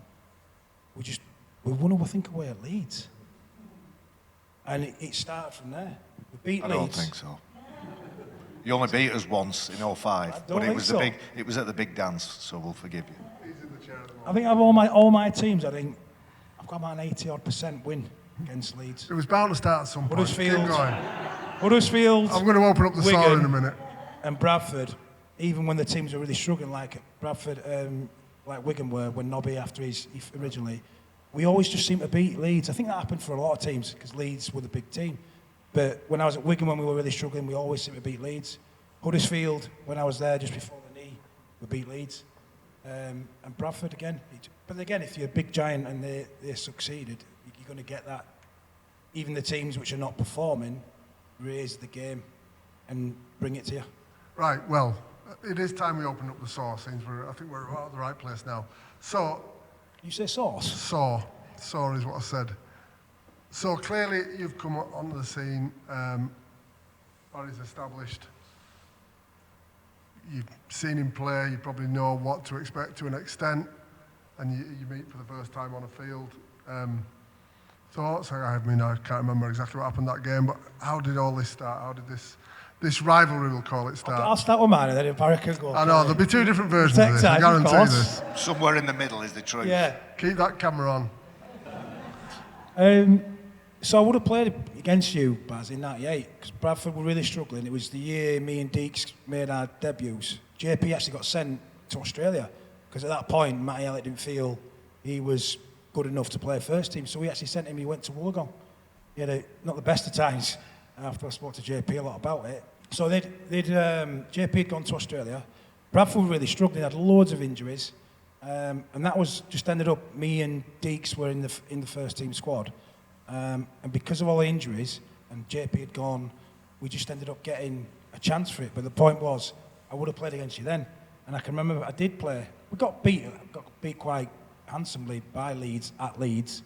we won, I think, away at Leeds. And it started from there. We beat Leeds. I don't think so. You only beat us once in 2005, but it was at the big dance, so we'll forgive you. I think of all my teams, I think I've got about an 80-odd% win against Leeds. It was bound to start at some point. Huddersfield. Keep going. Huddersfield. I'm going to open up the Wigan, soil in a minute. And Bradford. even when the teams were really struggling, like Bradford, like Wigan were, when Nobby after originally, we always just seemed to beat Leeds. I think that happened for a lot of teams because Leeds were the big team. But when I was at Wigan, when we were really struggling, we always seemed to beat Leeds. Huddersfield, when I was there just before the knee, we beat Leeds. And Bradford again. But again, if you're a big giant and they succeeded, you're going to get that. Even the teams which are not performing raise the game and bring it to you. Right, well, it is time we open up the sauce. I think we're at the right place now. So, you say sauce? Saw is what I said. So clearly you've come onto the scene, Barry's established. You've seen him play, you probably know what to expect to an extent, and you meet for the first time on a field. Thoughts? I can't remember exactly what happened that game, but how did all this start? How did this rivalry, we'll call it, start? I'll start with mine and then if Barrie can go. I know, there'll be two different versions of this, I guarantee this. Somewhere in the middle is the truth. Yeah. Keep that camera on. So I would have played against you, Baz, in '98, because Bradford were really struggling. It was the year me and Deeks made our debuts. JP actually got sent to Australia, because at that point, Matty Elliott didn't feel he was good enough to play first team, so we actually sent him, he went to Wollongong. He had not the best of times, after I spoke to JP a lot about it. So JP had gone to Australia. Bradford were really struggling, they had loads of injuries, and that was just ended up, me and Deeks were in the first team squad. And because of all the injuries, and JP had gone, we just ended up getting a chance for it. But the point was, I would have played against you then. And I can remember I did play. We got beat quite handsomely by Leeds, at Leeds.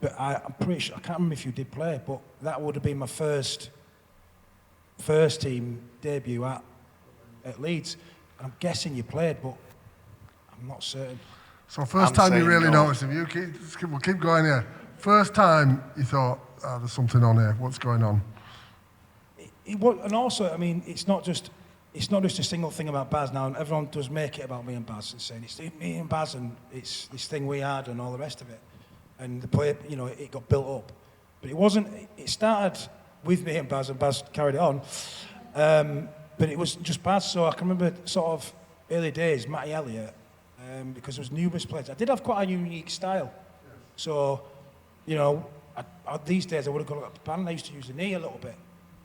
But I'm pretty sure, I can't remember if you did play, but that would have been my first team debut at Leeds. And I'm guessing you played, but I'm not certain. So first time you really noticed him, we'll keep going here. First time you thought, there's something on here, what's going on? And also, I mean, it's not just a single thing about Baz now, and everyone does make it about me and Baz and saying it's me and Baz and it's this thing we had and all the rest of it. And the play, it got built up. But it started with me and Baz carried it on. But it was just Baz, so I can remember sort of early days, Matty Elliott, because there was numerous players. I did have quite a unique style. So, these days I would have gone up the pan. I used to use the knee a little bit,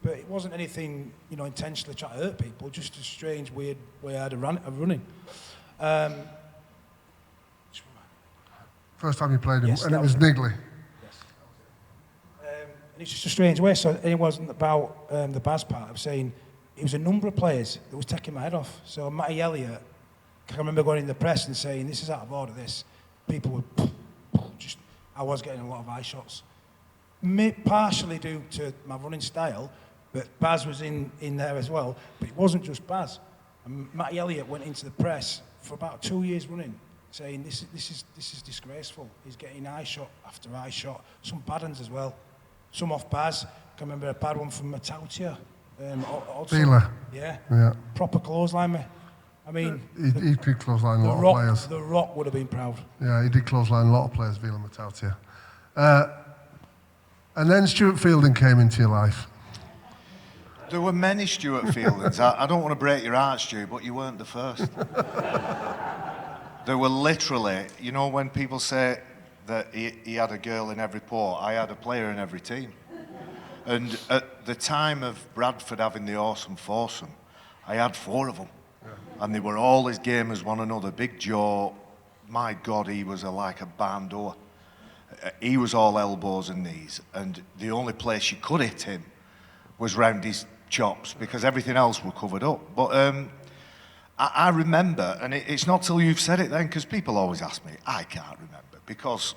but it wasn't anything, intentionally trying to hurt people. Just a strange, weird way I had of running. First time you played him, yes, and it was Niggly. Yes. And it's just a strange way. So it wasn't about the Baz part. I'm saying it was a number of players that was taking my head off. So Matty Elliott, I remember going in the press and saying, "This is out of order." This people were just. I was getting a lot of eye shots, partially due to my running style, but Baz was in there as well. But it wasn't just Baz. And Matty Elliott went into the press for about 2 years running, saying this is disgraceful. He's getting eye shot after eye shot. Some bad ones as well. Some off Baz. I can remember a bad one from Matautia. Dealer. Yeah. Proper clothesline me. I mean, he did clothesline a lot of players. The Rock would have been proud. Yeah, he did clothesline a lot of players, Veal and Matautia. And then Stuart Fielden came into your life. There were many Stuart Fieldens. I don't want to break your heart, Stu, but you weren't the first. There were literally, when people say that he had a girl in every port, I had a player in every team. And at the time of Bradford having the awesome foursome, I had 4 of them. And they were all as game as one another. Big Joe, my God, he was like a barn door. He was all elbows and knees. And the only place you could hit him was round his chops because everything else were covered up. But I remember, and it's not till you've said it then, because people always ask me, I can't remember. Because,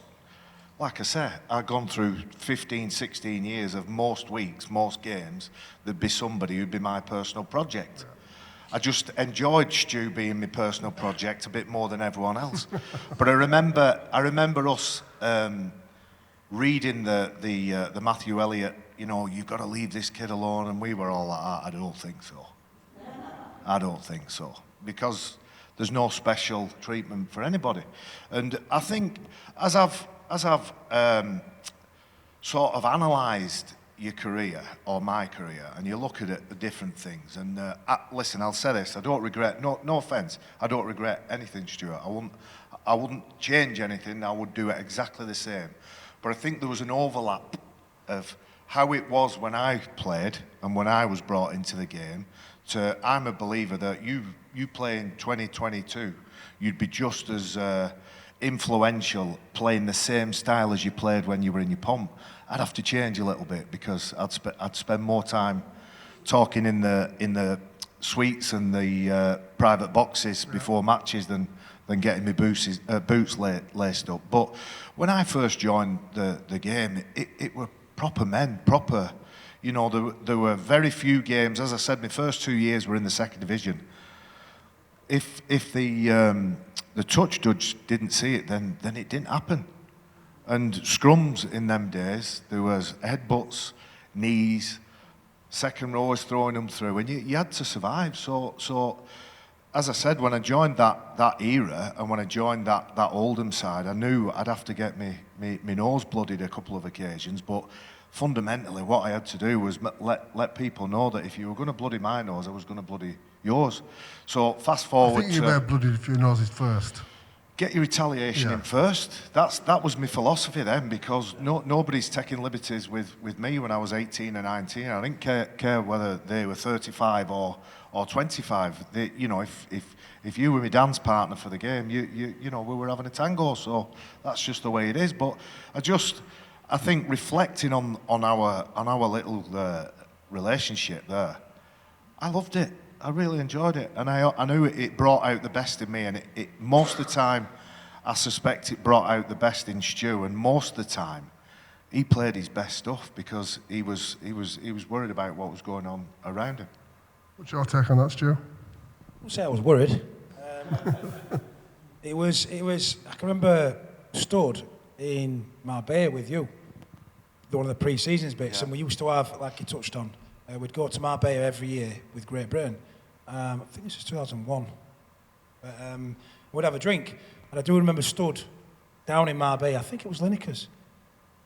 like I said, I've gone through 15, 16 years of most weeks, most games, there'd be somebody who'd be my personal project. Yeah. I just enjoyed Stu being my personal project a bit more than everyone else. But I remember us reading the Matthew Elliott, you've got to leave this kid alone, and we were all like, I don't think so. I don't think so. Because there's no special treatment for anybody. And I think as I've sort of analysed your career or my career and you look at it, the different things, and listen, I'll say this, I don't regret, no offence, I don't regret anything, Stuart. I wouldn't change anything, I would do it exactly the same. But I think there was an overlap of how it was when I played and when I was brought into the game to, I'm a believer that you play in 2022, you'd be just as influential playing the same style as you played when you were in your pomp. I'd have to change a little bit because I'd spend more time talking in the suites and the private boxes before matches than getting my boots laced up. But when I first joined the game, it were proper men, proper. You know, there were very few games. As I said, my first 2 years were in the second division. If the touch judge didn't see it, then it didn't happen. And scrums in them days, there was headbutts, knees, second row was throwing them through, and you had to survive. So, as I said, when I joined that era, and when I joined that Oldham side, I knew I'd have to get my nose bloodied a couple of occasions, but fundamentally what I had to do was let people know that if you were going to bloody my nose, I was going to bloody yours. So fast forward. I think you may have bloodied a few noses first. Get your retaliation in first. That was my philosophy then, because nobody's taking liberties with me when I was 18 and 19. I didn't care whether they were 35 or 25. You know, if you were my dance partner for the game, you know, we were having a tango. So that's just the way it is. But I think reflecting on our little relationship there, I loved it. I really enjoyed it, and I knew it brought out the best in me, and it most of the time, I suspect it brought out the best in Stu, and most of the time, he played his best stuff because he was worried about what was going on around him. What's your take on that, Stu? I wouldn't say I was worried. It was. I can remember stood in Barrie with you, one of the pre-seasons bits, and we used to have, like you touched on, we'd go to Barrie every year with Great Britain. I think this was 2001. We'd have a drink, and I do remember stood down in Barrie. I think it was Lineker's.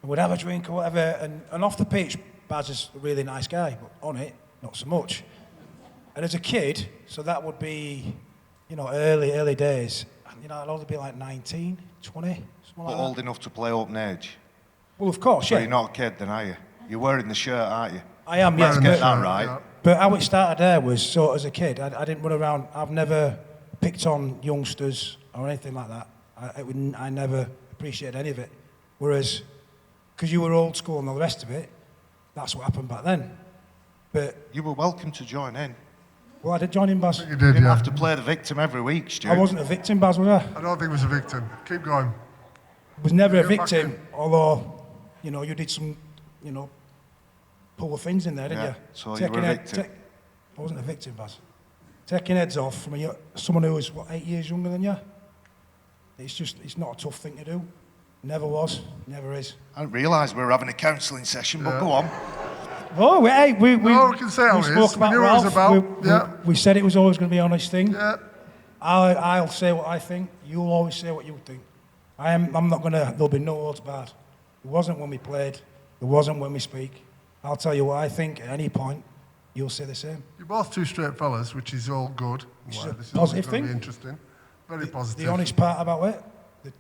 And we'd have a drink or whatever, and off the pitch, Baz is a really nice guy, but on it, not so much. And as a kid, so that would be, you know, early days. And, you know, I'd only be like 19, 20, something like that. Old enough to play open age. Well, of course, so yeah. You're not a kid then, are you? You're wearing the shirt, aren't you? I am, yes. Let's get that right. Yeah. But how it started there was, so as a kid, I didn't run around, I've never picked on youngsters or anything like that. I never appreciated any of it. Whereas, because you were old school and all the rest of it, that's what happened back then. But You were welcome to join in. well, I did join in, Baz. You You did, didn't yeah. have to play the victim every week, Stu. I wasn't a victim, Baz, was I? I don't think it was a victim. Keep going. I was never a Get back victim, in. although, you know, you did some, you know, pull the things in there, didn't Yeah, you? so you were a victim. I wasn't a victim, Baz. Taking heads off from someone who was, 8 years younger than you? It's not a tough thing to do. Never was, never is. I didn't realise we were having a counselling session, but Yeah. go on. Oh, hey, we No, we can say how it is. spoke We about knew what it was Ralph. about. Yeah. We said it was always going to be an honest thing. Yeah. I'll say what I think. You'll always say what you think. I'm not going to, there'll be no holds barred. It wasn't when we played. It wasn't when we speak. I'll tell you what I think at any point. You'll say the same. You're both two straight fellas, which is all good. Which is Wow, a this positive is going to be thing. interesting. Very positive. The honest part about it,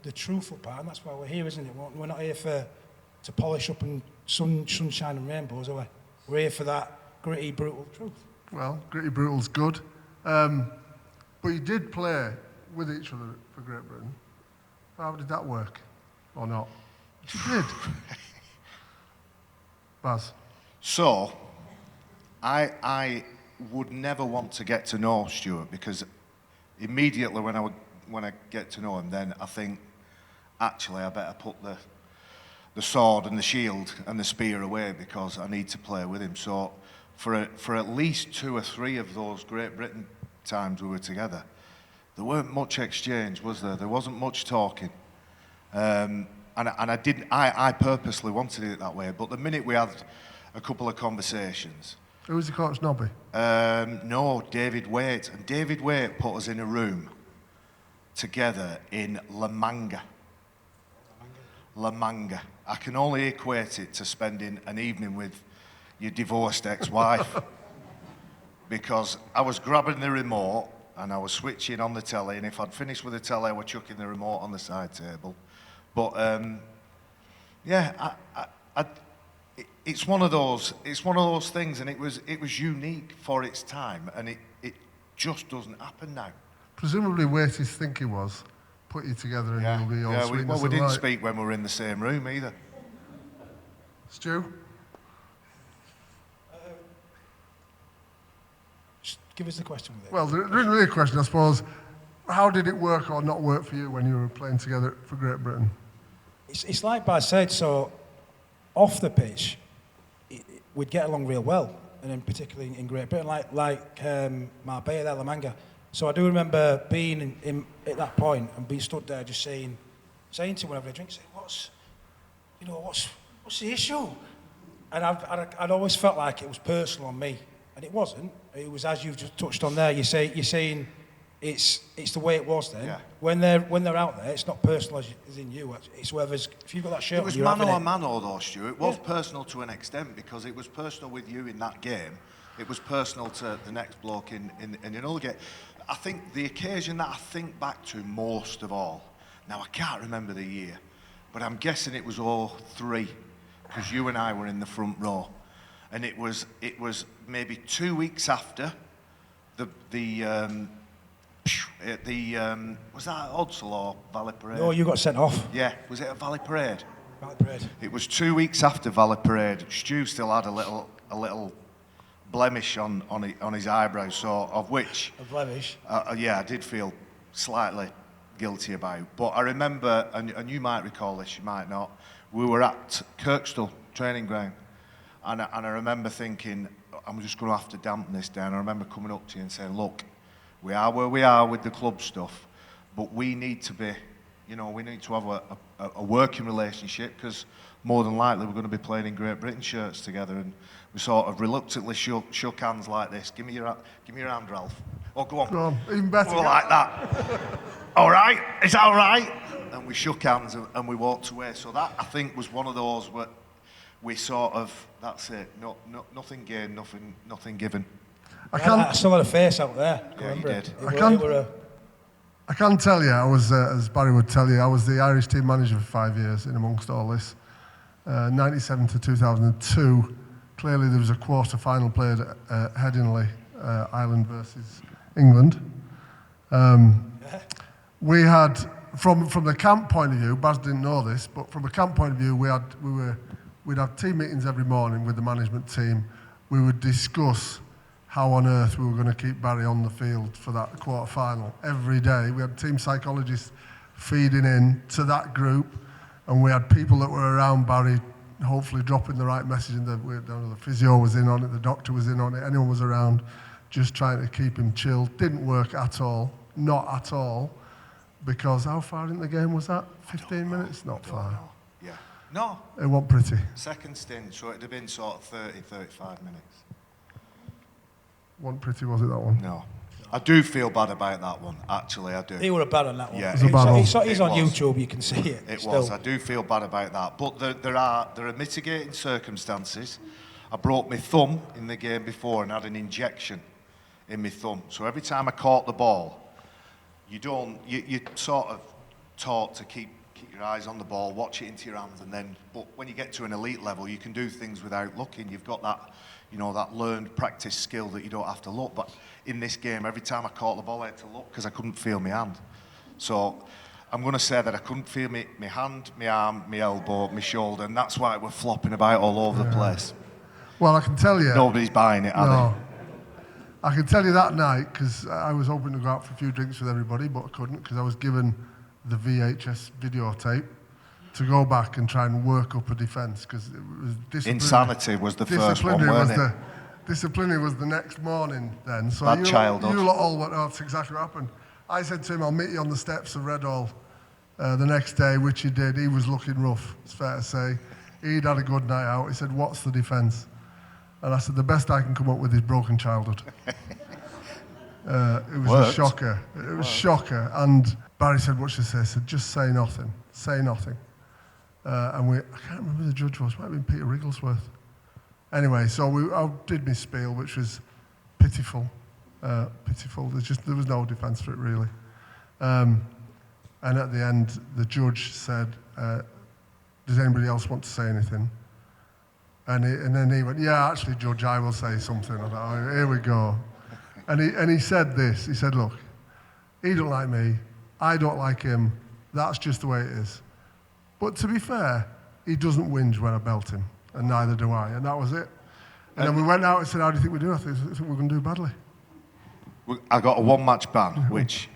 the truthful part, and that's why we're here, isn't it? We're not here to polish up and sunshine and rainbows, are we? We're here for that gritty, brutal truth. Well, gritty brutal's good. But you did play with each other for Great Britain. How did that work? Or not? You did. Baz. So, I would never want to get to know Stuart because immediately when I get to know him, then I think actually I better put the sword and the shield and the spear away because I need to play with him. So, for at least 2 or 3 of those Great Britain times we were together, there weren't much exchange, was there? There wasn't much talking. And I purposely wanted it that way, but the minute we had a couple of conversations. Who was the coach, Nobby? No, David Waite. And David Waite put us in a room together in La Manga. La Manga. I can only equate it to spending an evening with your divorced ex-wife. Because I was grabbing the remote and I was switching on the telly, and if I'd finished with the telly, I was chucking the remote on the side table. But yeah, it's one of those things, and it was unique for its time, and it just doesn't happen now. Presumably, Waitie's thinking was, put you together and you'll be all sweetness we and didn't light. speak when we were in the same room either. Stu? Just give us the question with it. Well, there isn't really a question, I suppose. How did it work or not work for you when you were playing together for Great Britain? It's like Baz said, so off the pitch, we'd get along real well, and then particularly in Great Britain, like Marbella there, La Manga. So I do remember being in at that point and being stood there just saying to whenever I drink, saying, what's the issue? And I'd always felt like it was personal on me, and it wasn't. It was, as you've just touched on there. You're saying it's the way it was then. Yeah. When they're out there, it's not personal as in you. It's whoever's. If you've got that shirt, It was you're mano having a it. mano though, Stuart. It was personal to an extent, because it was personal with you in that game. It was personal to the next bloke in another game. I think the occasion that I think back to most of all, now I can't remember the year, but I'm guessing it was 2003, because you and I were in the front row, and it was maybe 2 weeks after the was that Odsal or Valley Parade? No, you got sent off. Yeah, was it a Valley Parade? Valley Parade. It was 2 weeks after Valley Parade. Stu still had a little blemish on his eyebrow, so of which A blemish. yeah, I did feel slightly guilty about. But I remember, and you might recall this, you might not. We were at Kirkstall training ground, and I remember thinking, I'm just going to have to dampen this down. I remember coming up to you and saying, look, we are where we are with the club stuff, but we need to be, we need to have a working relationship, because more than likely we're going to be playing in Great Britain shirts together. And we sort of reluctantly shook hands like this. Give me your hand, Ralph. Oh, go on. Go on, even better. Go like that. All right, is that all right? And we shook hands and we walked away. So that, I think, was one of those where we sort of, that's it. Nothing gained, nothing given. I still had a face out there. Yeah, you did. I can tell you, I was, as Barrie would tell you, I was the Irish team manager for 5 years in amongst all this. 97 to 2002, clearly there was a quarter-final played at Headingley, Ireland versus England. We had, from the camp point of view, Baz didn't know this, but from a camp point of view, we'd have team meetings every morning with the management team. We would discuss how on earth we were going to keep Barrie on the field for that quarter-final. Every day, we had team psychologists feeding in to that group, and we had people that were around Barrie, hopefully dropping the right message. The physio was in on it, the doctor was in on it, anyone was around, just trying to keep him chilled. Didn't work at all, not at all, because how far in the game was that? 15 minutes? Not far. Yeah. No. It wasn't pretty. Second stint, so it'd have been sort of 30, 35 minutes. Wasn't pretty, was it, that one? No. I do feel bad about that one, actually, I do. He were bad on that one. Yeah. It was a bad one. He's on YouTube, you can see it. It still. was. I do feel bad about that. But there are mitigating circumstances. I broke my thumb in the game before and had an injection in my thumb. So every time I caught the ball, you sort of taught to keep your eyes on the ball, watch it into your hands, and then, but when you get to an elite level, you can do things without looking. You've got that, that learned practice skill that you don't have to look. But in this game, every time I caught the ball, I had to look because I couldn't feel my hand. So I'm going to say that I couldn't feel my hand, my arm, my elbow, my shoulder, and that's why we're flopping about all over the place. Well, I can tell you... Nobody's buying it, are they? I can tell you that night, because I was hoping to go out for a few drinks with everybody, but I couldn't, because I was given the VHS videotape to go back and try and work up a defence, because it was disciplinary. Insanity was the first one, wasn't it? Disciplinary was the next morning then. So Bad childhood. You lot all went, oh, that's exactly what happened. I said to him, I'll meet you on the steps of Redhall the next day, which he did. He was looking rough, it's fair to say. He'd had a good night out. He said, what's the defence? And I said, the best I can come up with is broken childhood. It was a shocker. It was a shocker. And Barrie said, what should I say? I said, just say nothing. Say nothing. And I can't remember who the judge was. It might have been Peter Wrigglesworth. Anyway, so I did my spiel, which was pitiful. Pitiful. There was no defence for it, really. And at the end, the judge said, does anybody else want to say anything? And then he went, yeah, actually, Judge, I will say something. I thought, oh, here we go. And he said this. He said, look, he don't like me. I don't like him. That's just the way it is. But to be fair, he doesn't whinge when I belt him, and neither do I. And that was it. And then we went out and said, how do you think we do? I think we're going to do badly. I got a one-match ban, which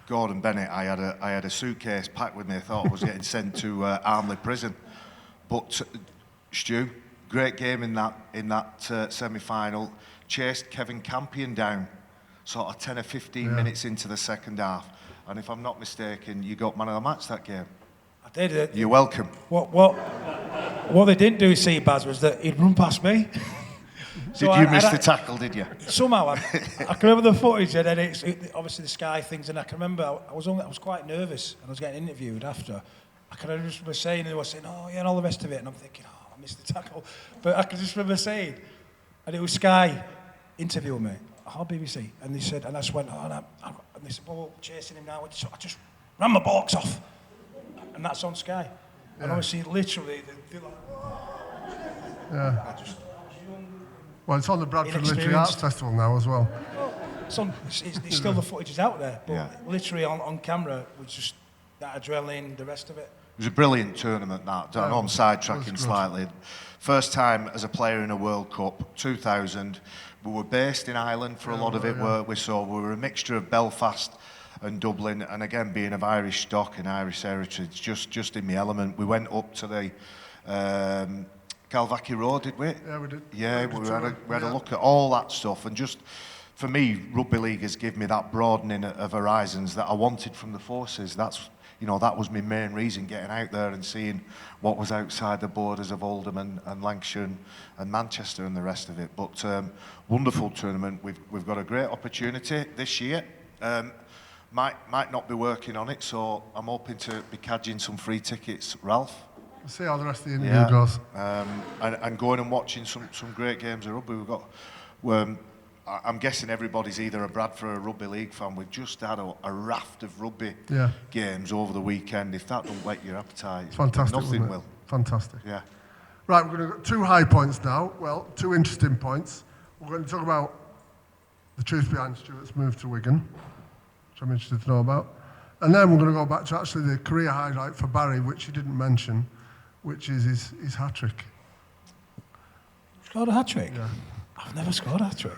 Gordon Bennett, I had a suitcase packed with me. I thought I was getting sent to Armley Prison. But Stu, great game in that semi-final. Chased Kevin Campion down, sort of 10 or 15 minutes into the second half. And if I'm not mistaken, you got man of the match that game. I did. You're welcome. What they didn't do, see, Baz, was that he'd run past me. So did you miss the tackle, did you? Somehow, I can remember the footage, and then obviously the Sky things, and I can remember I was quite nervous, and I was getting interviewed after. I can just remember saying, and they were saying, oh yeah, and all the rest of it, and I'm thinking, oh, I missed the tackle. But I can just remember saying, and it was Sky interviewing me, BBC, and they said, and I just went, oh, and they said, well, we're chasing him now. I just ran my bollocks off, and that's on Sky. Yeah. And obviously, literally, they're like, yeah. Well, it's on the Bradford Literary Arts Festival now as well. It's still the footage is out there, but literally on camera was just that adrenaline, the rest of it. It was a brilliant tournament, that. I know I'm sidetracking slightly. First time as a player in a World Cup, 2000. We were based in Ireland for a lot of it, where we were a mixture of Belfast and Dublin, and again, being of Irish stock and Irish heritage, just in my element. We went up to the Galvackie Road, did we? Yeah, we did. Yeah, we had a look at all that stuff, and just, for me, Rugby League has given me that broadening of horizons that I wanted from the forces. That was my main reason, getting out there and seeing what was outside the borders of Oldham and Lancashire and Manchester and the rest of it. But wonderful tournament. We've got a great opportunity this year. Might not be working on it, so I'm hoping to be cadging some free tickets, Ralph. We'll see how the rest of the interview goes. And going and watching some great games of rugby. We've got, I'm guessing everybody's either a Bradford or a Rugby League fan. We've just had a raft of rugby games over the weekend. If that don't whet your appetite, it's fantastic, nothing will. Fantastic. Yeah. Right, we're going to go 2 high points now. Well, 2 interesting points. We're going to talk about the truth behind Stuart's move to Wigan, which I'm interested to know about. And then we're going to go back to actually the career highlight for Barrie, which he didn't mention, which is his hat-trick. Scored a hat-trick? Yeah. I've never scored a hat-trick.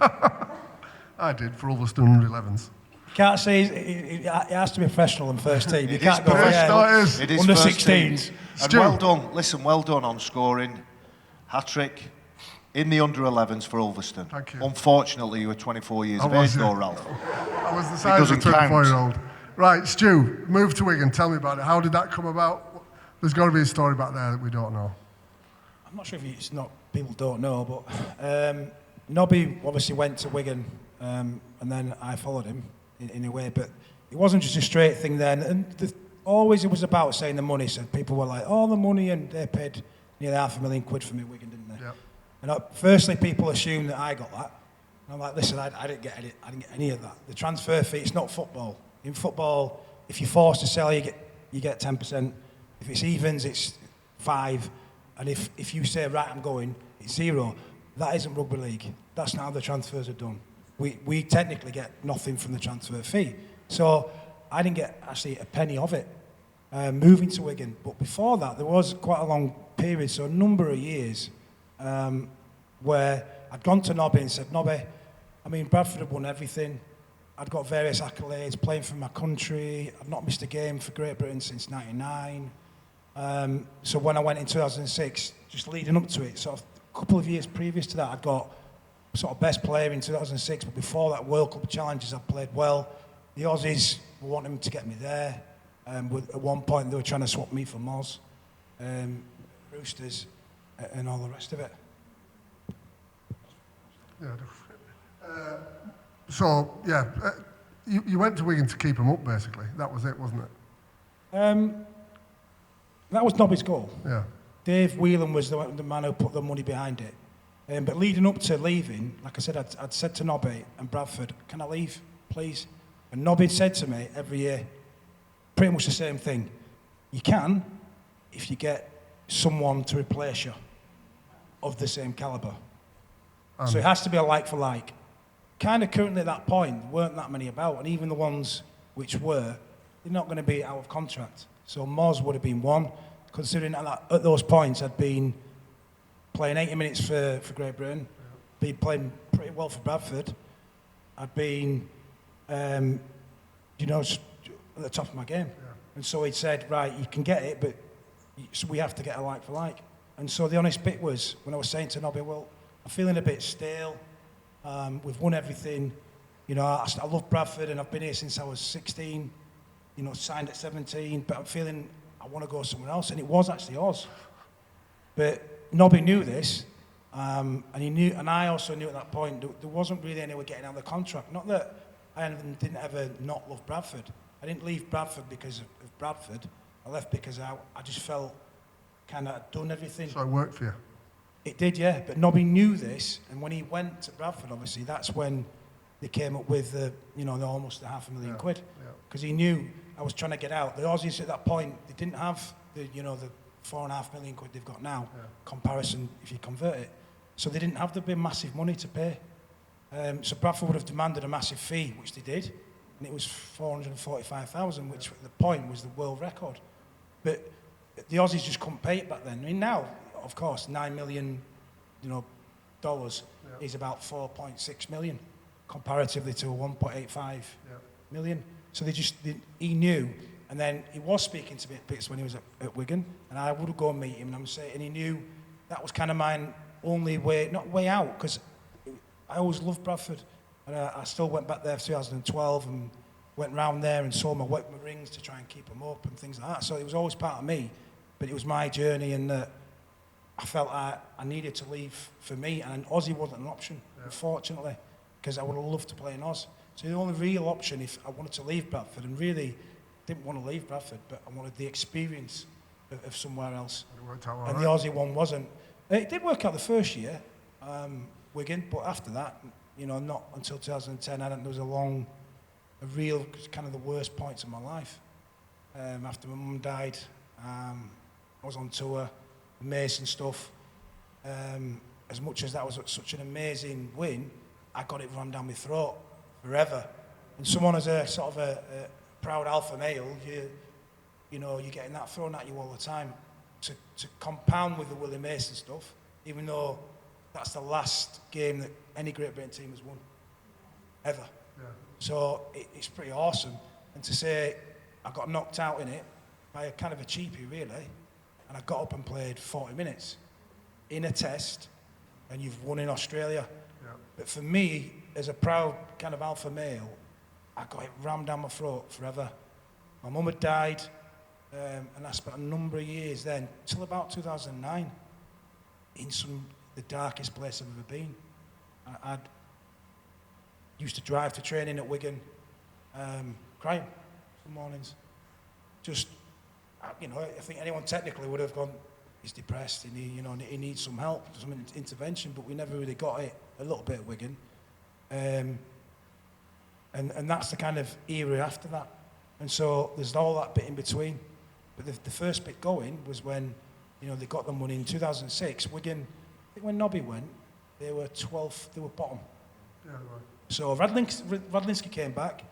I did, for Ulverston under 11s. You can't say it has to be professional in first team. You can't go it is under 16s. And well done, well done on scoring. Hat-trick in the under 11s for Ulverston. Thank you. Unfortunately, you were 24 years of age, though, Ralph. I was the size of a 24-year-old. Right, Stu, move to Wigan. Tell me about it. How did that come about? There's got to be a story back there that we don't know. I'm not sure if it's not people don't know, but Nobby obviously went to Wigan, and then I followed him in a way. But it wasn't just a straight thing then. And always it was about saying the money. So people were like, "Oh, the money," and they paid nearly £500,000 for me at Wigan, didn't they? Yep. And firstly, people assumed that I got that. And I'm like, listen, I didn't get any of that. The transfer fee, it's not football. In football, if you're forced to sell, you get 10%. If it's evens, it's 5%. And if you say, right, I'm going, it's 0. That isn't rugby league. That's not how the transfers are done. We technically get nothing from the transfer fee. So I didn't get actually a penny of it moving to Wigan. But before that, there was quite a long period, so a number of years, where I'd gone to Nobby and said, Nobby, I mean, Bradford had won everything. I'd got various accolades, playing for my country. I've not missed a game for Great Britain since '99. So when I went in 2006, just leading up to it, sort of a couple of years previous to that, I'd got sort of best player in 2006, but before that, World Cup challenges, I played well. The Aussies were wanting to get me there. At one point, they were trying to swap me for Moz, Roosters, and all the rest of it. Yeah. You went to Wigan to keep him up, basically. That was it, wasn't it? That was Nobby's goal. Yeah. Dave Whelan was the man who put the money behind it. But leading up to leaving, like I said, I'd said to Nobby and Bradford, can I leave, please? And Nobby said to me every year, pretty much the same thing. You can, if you get someone to replace you of the same calibre. So it has to be a like for like. Kind of currently at that point, weren't that many about, and even the ones which were, they're not going to be out of contract. So Moz would have been one, considering at those points I'd been playing 80 minutes for Great Britain, been playing pretty well for Bradford. I'd been, just at the top of my game. Yeah. And so he'd said, right, you can get it, but we have to get a like for like. And so the honest bit was, when I was saying to Nobby, well, I'm feeling a bit stale. We've won everything. I love Bradford and I've been here since I was 16, signed at 17, but I'm feeling I want to go somewhere else. And it was actually Oz. But Nobby knew this, and he knew, and I also knew at that point there wasn't really anywhere getting out of the contract. Not that I didn't ever not love Bradford. I didn't leave Bradford because of Bradford. I left because I just felt kind of done everything. So it worked for you? It did, yeah. But Nobby knew this, and when he went to Bradford, obviously, that's when they came up with the almost the £500,000 because he knew I was trying to get out. The Aussies at that point, they didn't have the £4.5 million they've got now. Comparison, if you convert it, so they didn't have the big massive money to pay. So Bradford would have demanded a massive fee, which they did, and it was 445,000, which at the point was the world record. But the Aussies just couldn't pay it back then. I mean, now, of course, $9 million, dollars is about 4.6 million, comparatively to 1.85 million. So he knew, and then he was speaking to me at Pits when he was at Wigan, and I would go and meet him, and he knew that was kind of my only way, not way out, because I always loved Bradford, and I still went back there for 2012 and went round there and saw my rings to try and keep them up and things like that. So it was always part of me, but it was my journey, and I felt I needed to leave for me, and Aussie wasn't an option, unfortunately, because I would have loved to play in Oz. So the only real option if I wanted to leave Bradford, and really didn't want to leave Bradford, but I wanted the experience of somewhere else. And it worked out all and right. The Aussie one wasn't. It did work out the first year, Wigan, but after that, not until 2010, there was a real kind of the worst points of my life. After my mum died, I was on tour, amazing stuff. As much as that was such an amazing win, I got it rammed down my throat forever. And someone as a sort of a proud alpha male, you're getting that thrown at you all the time. To compound with the Willie Mason stuff, even though that's the last game that any Great Britain team has won, ever. Yeah. So it's pretty awesome. And to say I got knocked out in it by a kind of a cheapie, really, and I got up and played 40 minutes in a test, and you've won in Australia. Yeah. But for me, as a proud kind of alpha male, I got it rammed down my throat forever. My mum had died, and I spent a number of years then, till about 2009, in the darkest place I've ever been. I'd used to drive to training at Wigan, crying some mornings. Just, I think anyone technically would have gone, he's depressed, he needs some help, some intervention, but we never really got it a little bit at Wigan. And that's the kind of era after that. And so there's all that bit in between. But the first bit going was when, they got the money in 2006. Wigan, I think when Nobby went, they were 12th, they were bottom. Yeah, right. So Radlinski came back,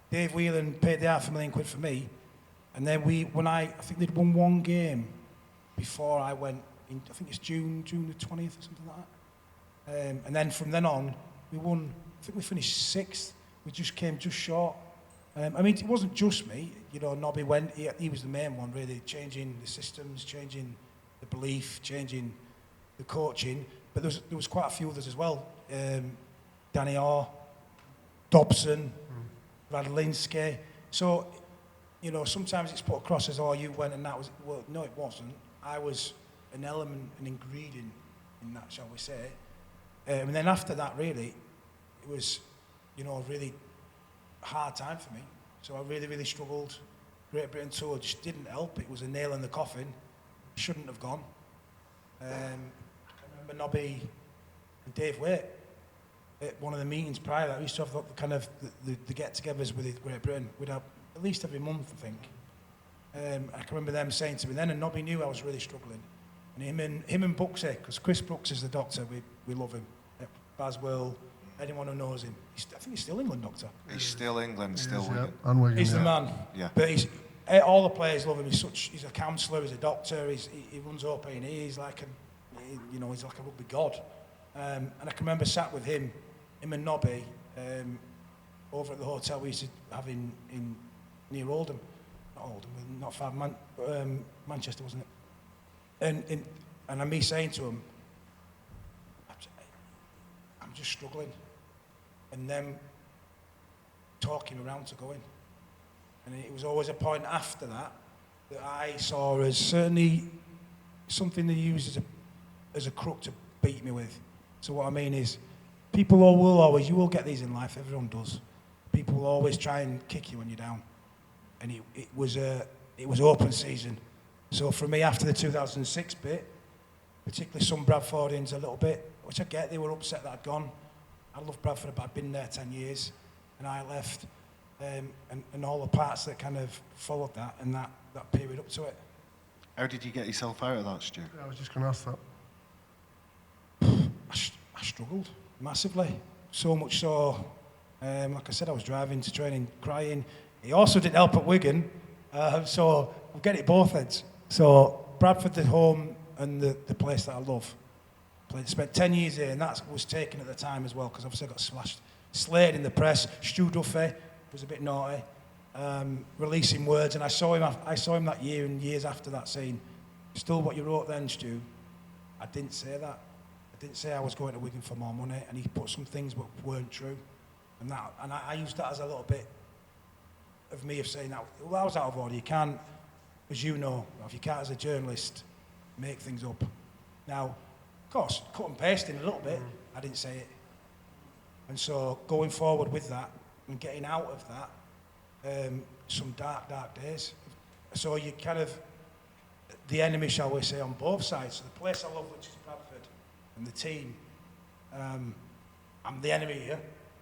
Dave Whelan paid the £500,000 for me, and then I think they'd won one game before I went, I think it's June the 20th or something like that. And then from then on, we won, I think we finished 6th. We just came just short. It wasn't just me. Nobby went, he was the main one, really, changing the systems, changing the belief, changing the coaching. But there was quite a few others as well. Danny Orr, Dobson, Radlinski. So, sometimes it's put across as, you went and that was, well, no, it wasn't. I was an element, an ingredient in that, shall we say. And then after that, really, it was, a really hard time for me. So I really, really struggled. Great Britain tour just didn't help. It was a nail in the coffin. Shouldn't have gone. I remember Nobby And Dave Waite, at one of the meetings prior to that, we used to have the get-togethers with Great Britain. We'd have at least every month, I think. I can remember them saying to me then, and Nobby knew I was really struggling. And him and Buxy, because Chris Brooks is the doctor, we love him. Baswell, anyone who knows him. I think he's still England doctor. He's still England, still Yeah, Wigan. and Wigan, He's the yeah. man. Yeah. But all the players love him. He's a counsellor, he's a doctor, he runs OP&E, he's like he's like a rugby god. And I can remember sat with him and Nobby, over at the hotel we used to have in near Oldham. Not Oldham, not far, Manchester, wasn't it? And me saying to him, I'm just struggling. And then talking around to going. And it was always a point after that I saw as certainly something they use as a crook to beat me with. So what I mean is, people you will get these in life, everyone does. People will always try and kick you when you're down. And it was open season. So for me, after the 2006 bit, particularly some Bradfordians a little bit, which I get, they were upset that I'd gone. I love Bradford, but I'd been there 10 years, and I left. And all the parts that kind of followed that, and that period up to it. How did you get yourself out of that, Stu? Yeah, I was just going to ask that. I struggled massively, so much so, like I said, I was driving to training crying. It also didn't help at Wigan, so I'll get it both ends. So Bradford, the home and the place that I love. Spent 10 years here, and that was taken at the time as well, because obviously I got slated in the press. Stu Duffy was a bit naughty, releasing words, and I saw him that year and years after that saying, still what you wrote then, Stu, I didn't say that. I didn't say I was going to Wigan for more money, and he put some things that weren't true. And I used that as a little bit of me of saying that, well, I was out of order. You can't, as you know, if you can't as a journalist, make things up. Now, of course, cut and pasting a little bit, I didn't say it. And so going forward with that and getting out of that, some dark days. So you kind of, the enemy, shall we say, on both sides. So the place I love, which is Bradford, and the team, I'm the enemy here,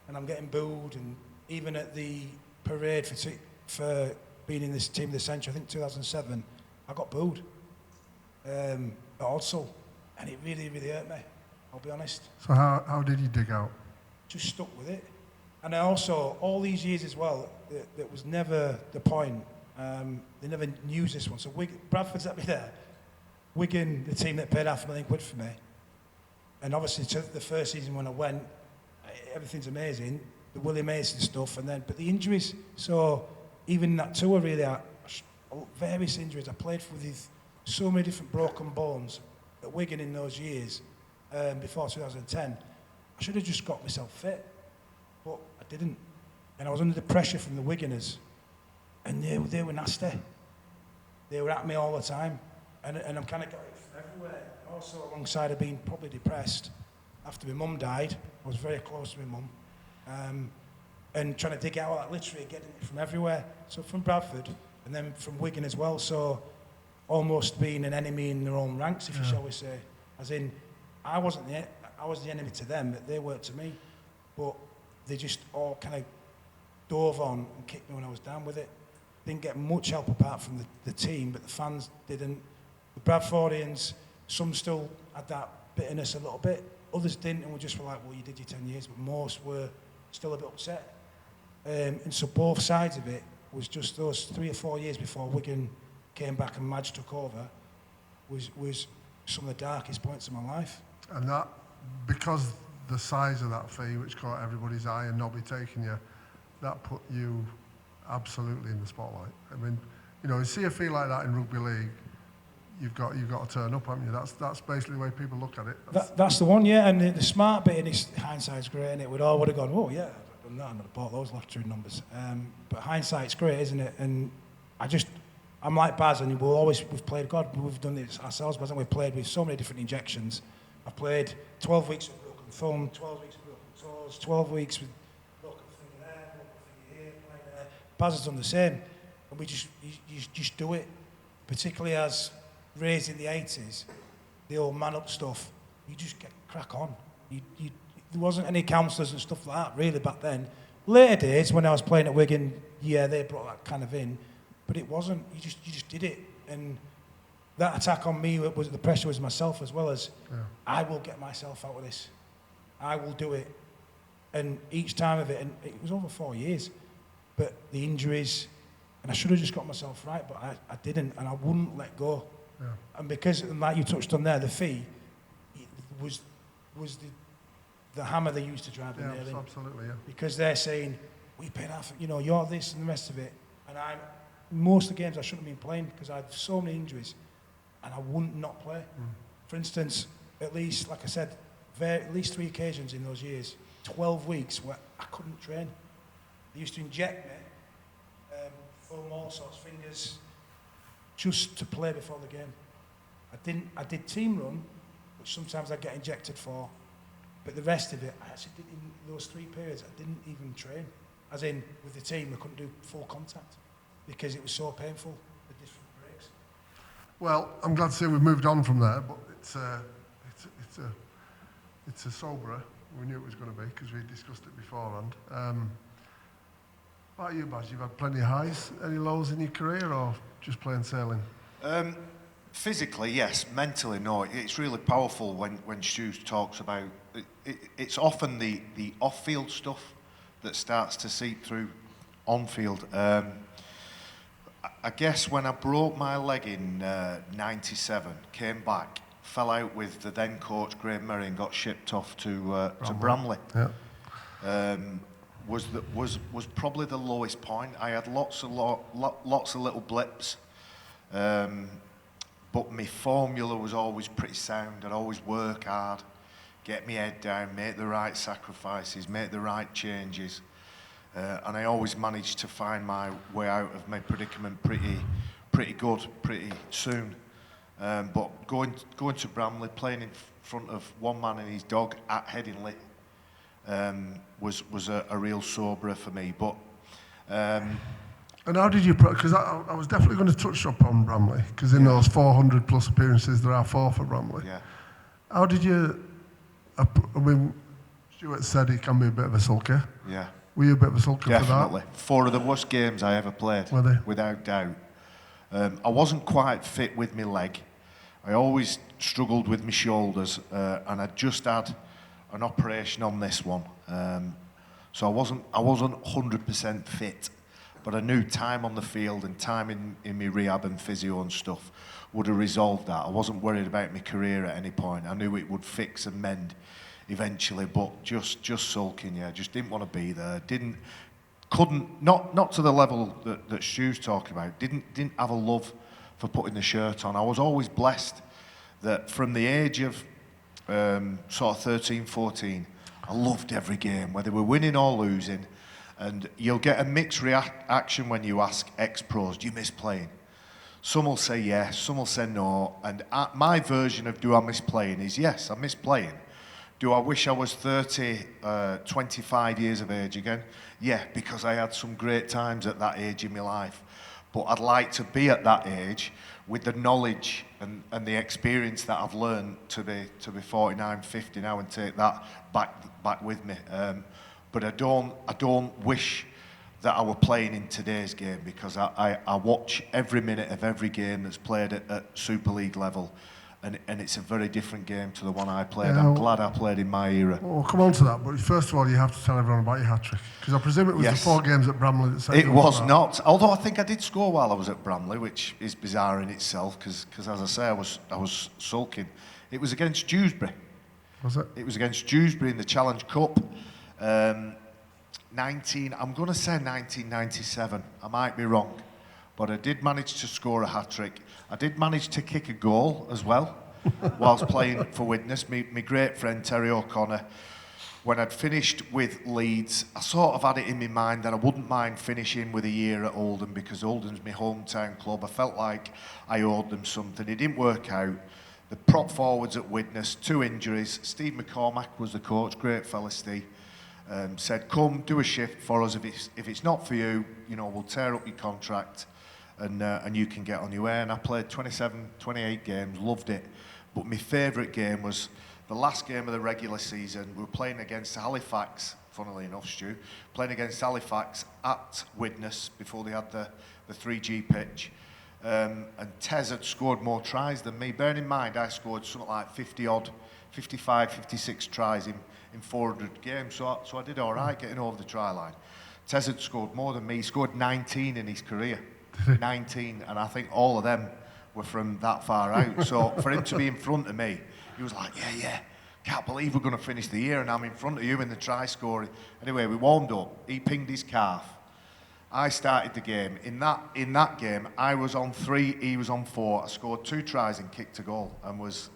and I'm getting booed. And even at the parade for being in this team of the century, I think 2007, I got booed at Odsal, and it really, really hurt me, I'll be honest. So how did you dig out? Just stuck with it. And I also, all these years as well, that was never the point. They never used this one. So Bradford's at me there. Wigan, the team that paid £500,000 for me. And obviously, the first season when I went, everything's amazing. The Willie Mason stuff, but the injuries. So even that tour, really, various injuries. I played with so many different broken bones at Wigan in those years before 2010. I should have just got myself fit, but I didn't. And I was under the pressure from the Wiganers, and they were nasty. They were at me all the time, and I'm kind of got it from everywhere. Also, alongside of being probably depressed after my mum died, I was very close to my mum, and trying to dig out that, literally getting it from everywhere. So from Bradford, and then from Wigan as well. So almost being an enemy in their own ranks, if you shall we say, as in I was the enemy to them, but they weren't to me. But they just all kind of dove on and kicked me when I was down with it. Didn't get much help apart from the team, but the fans didn't. The Bradfordians, some still had that bitterness a little bit. Others didn't, and we just were like, well, you did your 10 years, but most were still a bit upset. And so both sides of it was just those 3 or 4 years before Wigan came back and Madge took over was some of the darkest points of my life. And that, because the size of that fee, which caught everybody's eye and Nobby taking you, that put you absolutely in the spotlight. I mean, you see a fee like that in Rugby League, you've got to turn up, haven't you? That's basically the way people look at it. That's the one, yeah. And the smart bit, and hindsight's great, and we all would have gone, oh yeah, I've done that, I would have bought those lottery numbers. But hindsight's great, isn't it? And I'm like Baz, and we've played God. We've done this ourselves, Baz, and we've played with so many different injections. I've played 12 weeks with broken thumb, 12 weeks with broken toes, 12 weeks with broken finger there, broken finger here, playing there. Baz has done the same, and you just do it. Particularly as raised in the 80s, the old man up stuff, you just crack on. there wasn't any counsellors and stuff like that really back then. Later days, when I was playing at Wigan, yeah, they brought that kind of in, but it wasn't. You just did it, and that attack on me was the pressure was myself as well as I will get myself out of this. I will do it, and each time of it, and it was over 4 years, but the injuries, and I should have just got myself right, but I didn't, and I wouldn't let go. Yeah. And because, and like you touched on there, the fee was the hammer they used to drive the nail in. Absolutely, yeah. Because they're saying, we paid half, you're this and the rest of it. And most of the games I shouldn't have been playing because I had so many injuries and I wouldn't not play. For instance, at least, like I said, at least 3 occasions in those years, 12 weeks where I couldn't train. They used to inject me, foam all sorts, fingers, just to play before the game. I did team run, which sometimes I'd get injected for, but the rest of it, I actually didn't even, those 3 periods, I didn't even train. As in, with the team, I couldn't do full contact because it was so painful, the different breaks. Well, I'm glad to say we've moved on from there, but it's a soberer. We knew it was going to be because we discussed it beforehand. What about you, Baz? You've had plenty of highs. Any lows in your career or just plain sailing? Physically, yes. Mentally, no. It's really powerful when Stu talks about... It's often the off-field stuff that starts to seep through on-field. I guess when I broke my leg in 97, came back, fell out with the then coach Graham Merry and got shipped off to Bramley. Yeah. Was probably the lowest point. I had lots of little blips. But my formula was always pretty sound. I'd always work hard, get my head down, make the right sacrifices, make the right changes. And I always managed to find my way out of my predicament pretty good, pretty soon. But going to Bramley, playing in front of one man and his dog at Headingley was a real soberer for me. But and how did you, because I was definitely going to touch upon Bramley, because in those 400 plus appearances, there are 4 for Bramley. Yeah. How did you, I mean, Stuart said he can be a bit of a sulker. Yeah. Were you a bit of a sulker Definitely. for that? 4 of the worst games I ever played, were they? Without doubt. I wasn't quite fit with my leg. I always struggled with my shoulders, and I just had an operation on this one. So I wasn't 100% fit. But I knew time on the field and time in my rehab and physio and stuff would have resolved that. I wasn't worried about my career at any point. I knew it would fix and mend eventually, but just sulking, yeah. Just didn't want to be there. Not to the level that Stu's talking about. Didn't have a love for putting the shirt on. I was always blessed that from the age of sort of 13, 14, I loved every game, whether we're winning or losing. And you'll get a mixed reaction when you ask ex-pros, do you miss playing? Some will say yes, some will say no. And my version of do I miss playing is yes, I miss playing. Do I wish I was 30, 25 years of age again? Yeah, because I had some great times at that age in my life. But I'd like to be at that age with the knowledge and the experience that I've learned to be 49, 50 now and take that back with me. But I don't wish that I were playing in today's game because I watch every minute of every game that's played at Super League level, and it's a very different game to the one I played. Yeah, I'm glad I played in my era. Well, we'll come on to that, but first of all, you have to tell everyone about your hat-trick, because I presume it was the 4 games at Bramley that set you up. It was that. not, although I think I did score while I was at Bramley, which is bizarre in itself, because as I say, I was sulking. It was against Dewsbury. Was it? It was against Dewsbury in the Challenge Cup. I'm going to say 1997. I might be wrong, but I did manage to score a hat-trick. I did manage to kick a goal as well whilst playing for Widnes. My great friend Terry O'Connor, when I'd finished with Leeds, I sort of had it in my mind that I wouldn't mind finishing with a year at Oldham because Oldham's my hometown club. I felt like I owed them something. It didn't work out. The prop forwards at Widnes, 2 injuries. Steve McCormack was the coach, great fella Steve. Said, come, do a shift for us. If it's not for you, we'll tear up your contract and you can get on your way. And I played 27, 28 games, loved it. But my favourite game was the last game of the regular season, we were playing against Halifax, funnily enough, Stu, playing against Halifax at Widnes before they had the 3G pitch. And Tez had scored more tries than me. Bearing in mind, I scored something like 55, 56 tries in 400 games, so I did all right getting over the try line. Tez had scored more than me. He scored 19 in his career. 19, and I think all of them were from that far out. So for him to be in front of me, he was like, yeah, can't believe we're going to finish the year and I'm in front of you in the try scoring. Anyway, we warmed up. He pinged his calf. I started the game. In that game, I was on 3, he was on 4. I scored 2 tries and kicked a goal and was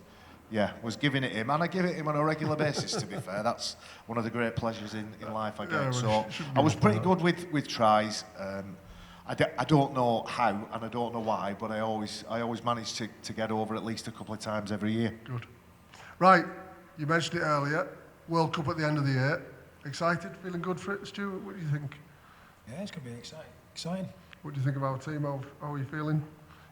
giving it him. And I give it him on a regular basis, to be fair. That's one of the great pleasures in life I get. Yeah, so I was pretty good with tries. I don't know how and I don't know why, but I always manage to get over at least a couple of times every year. Good. Right, you mentioned it earlier. World Cup at the end of the year. Excited? Feeling good for it, Stuart? What do you think? Yeah, it's going to be exciting. What do you think of our team? How are you feeling?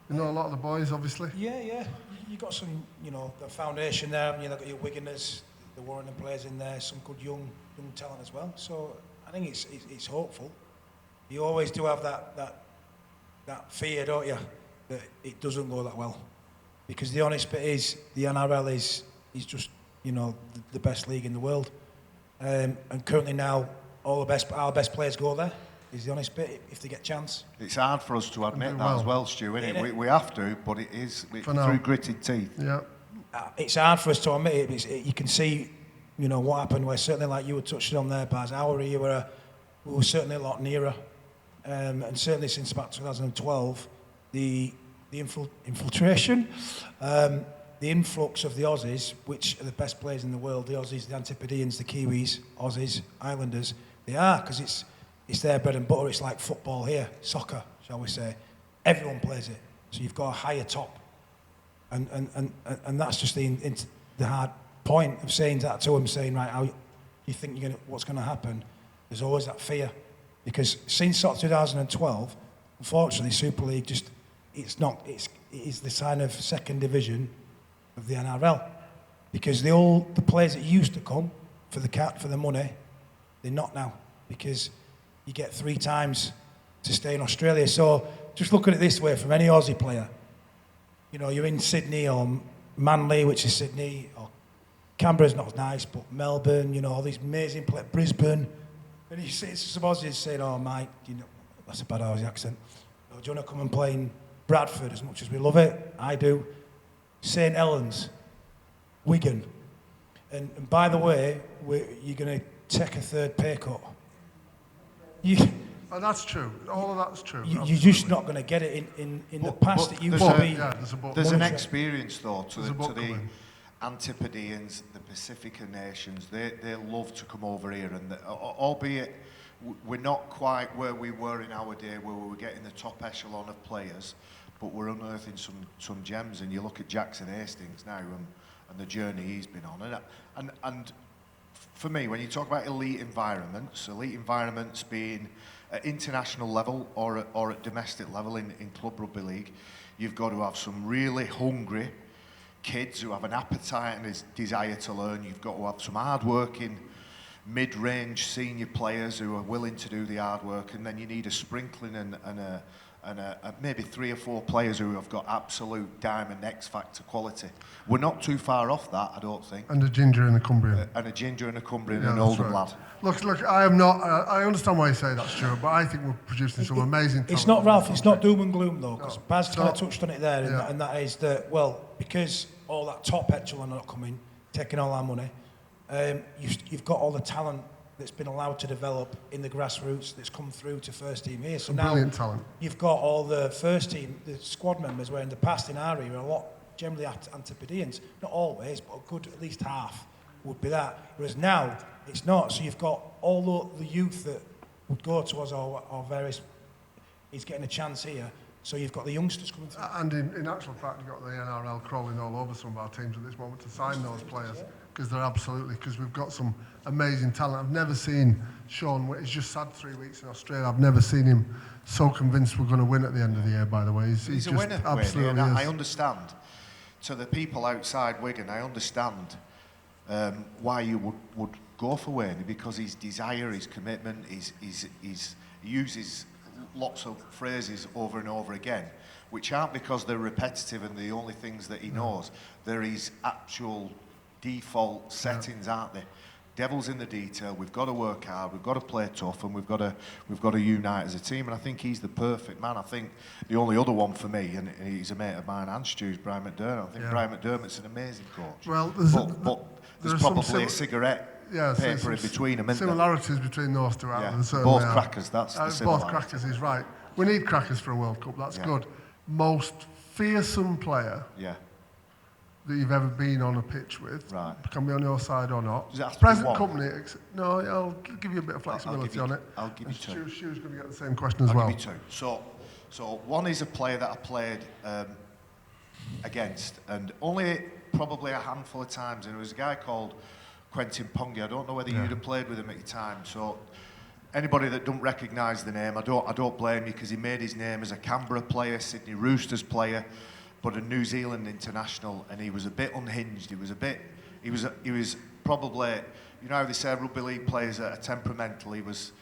You know a lot of the boys, obviously. Yeah. You got some, the foundation there. You've got your Wiganers, the Warrington players in there, some good young talent as well. So I think it's hopeful. You always do have that fear, don't you, that it doesn't go that well, because the honest bit is the NRL is just the best league in the world, and currently now our best players go there. Is the honest bit, if they get a chance. It's hard for us to admit that as well, Stu, isn't it? We have to, but it's through gritted teeth. Yeah. It's hard for us to admit it. You can see, what happened. Where certainly, like you were touching on there, Baz, our era, we were certainly a lot nearer. And certainly since about 2012, the infiltration, the influx of the Aussies, which are the best players in the world, the Aussies, the Antipodeans, the Kiwis, Aussies, Islanders, they are, because it's their bread and butter. It's like football here, soccer, shall we say. Everyone plays it. So you've got a higher top. And that's just the hard point of saying that to them, saying, right, how you think what's going to happen? There's always that fear. Because since sort of 2012, unfortunately, Super League it is the sign of second division of the NRL. Because the players that used to come for the money, they're not now. Because you get 3 times to stay in Australia. So just look at it this way, from any Aussie player, you're in Sydney or Manly, which is Sydney, or Canberra's not nice, but Melbourne, all these amazing places, Brisbane. And you see some Aussies saying, oh, Mike, that's a bad Aussie accent. Oh, do you want to come and play in Bradford? As much as we love it, I do. St Helens, Wigan. And by the way, you're going to take a 3rd pay cut. And that's true. All of that's true. You're just not going to get it in the past that you will be. There's an experience, though, to the Antipodeans, the Pacifica nations. They love to come over here, and albeit we're not quite where we were in our day, where we were getting the top echelon of players, but we're unearthing some gems. And you look at Jackson Hastings now and the journey he's been on, and for me, when you talk about elite environments being at international level or at domestic level in club rugby league, you've got to have some really hungry kids who have an appetite and a desire to learn. You've got to have some hard-working, mid-range senior players who are willing to do the hard work, and then you need a sprinkling and maybe 3 or 4 players who have got absolute diamond X-factor quality. We're not too far off that, I don't think. And a ginger and a Cumbrian. And an Oldham lad. Look, I am not. I understand why you say that, Stuart, but I think we're producing some amazing talent. It's not, Ralph, it's not doom and gloom, though, because Baz kind of touched on it there, and that is that, because all that top echelon are not coming, taking all our money, you've got all the talent that's been allowed to develop in the grassroots that's come through to first team here. So now brilliant talent. You've got all the first team, the squad members, where in the past in our era, a lot generally Antipodeans, not always, but a good at least half would be that. Whereas now, it's not. So you've got all the youth that would go to us or various, he's getting a chance here. So you've got the youngsters coming through. And in actual fact, you've got the NRL crawling all over some of our teams at this moment to sign those players, because we've got some amazing talent. I've never seen Sean, he's just had 3 weeks in Australia, I've never seen him so convinced we're going to win at the end of the year, by the way. He's a just winner, absolutely Wayne, is. I understand. To the people outside Wigan, I understand why you would go for Wayne, because his desire, his commitment, he uses lots of phrases over and over again, which aren't because they're repetitive and the only things that he knows. They're his actual default settings, aren't they? Devil's in the detail. We've got to work hard. We've got to play tough, and we've got to unite as a team. And I think he's the perfect man. I think the only other one for me, and he's a mate of mine and Stu's, Brian McDermott. I think Brian McDermott's an amazing coach. Well, there's probably a cigarette paper in between them. Similarities between those two. Both crackers. That's the similarity. Both crackers is right. We need crackers for a World Cup. That's good. Most fearsome player. Yeah. That you've ever been on a pitch with, can be on your side or not. Does it have to Present be one? company, no, I'll give you a bit of flexibility on it. I'll give you two. Stu's going to get the same question as well. I'll give you two. So one is a player that I played against, and only probably a handful of times, and it was a guy called Quentin Pongi. I don't know whether you'd have played with him at your time. So anybody that don't recognise the name, I don't blame you, because he made his name as a Canberra player, Sydney Roosters player, but a New Zealand international, and he was a bit unhinged. He was probably, you know how they say rugby league players are temperamental. He was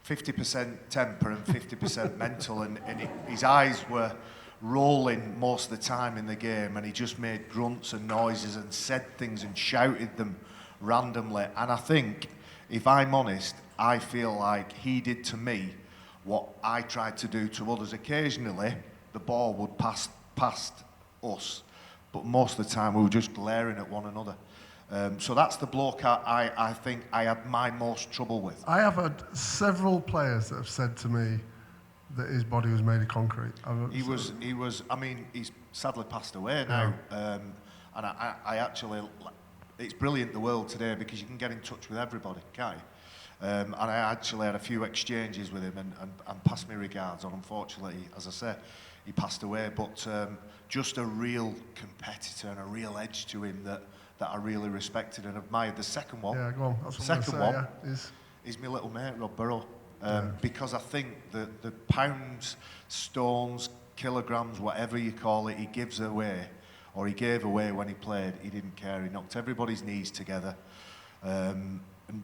50% temper and 50% mental, and his eyes were rolling most of the time in the game, and he just made grunts and noises and said things and shouted them randomly. And I think, if I'm honest, I feel like he did to me what I tried to do to others. Occasionally, the ball would pass past us, but most of the time we were just glaring at one another. So that's the bloke I think I had my most trouble with. I have had several players that have said to me that his body was made of concrete. He was. I mean, he's sadly passed away now, and I actually, it's brilliant the world today because you can get in touch with everybody, can't you? And I actually had a few exchanges with him and passed me regards on. Unfortunately, as I say, he passed away, but just a real competitor and a real edge to him that I really respected and admired. The second one, go on. That's what second one is my little mate, Rob Burrow, because I think the pounds, stones, kilograms, whatever you call it, he gives away, or he gave away when he played. He didn't care. He knocked everybody's knees together and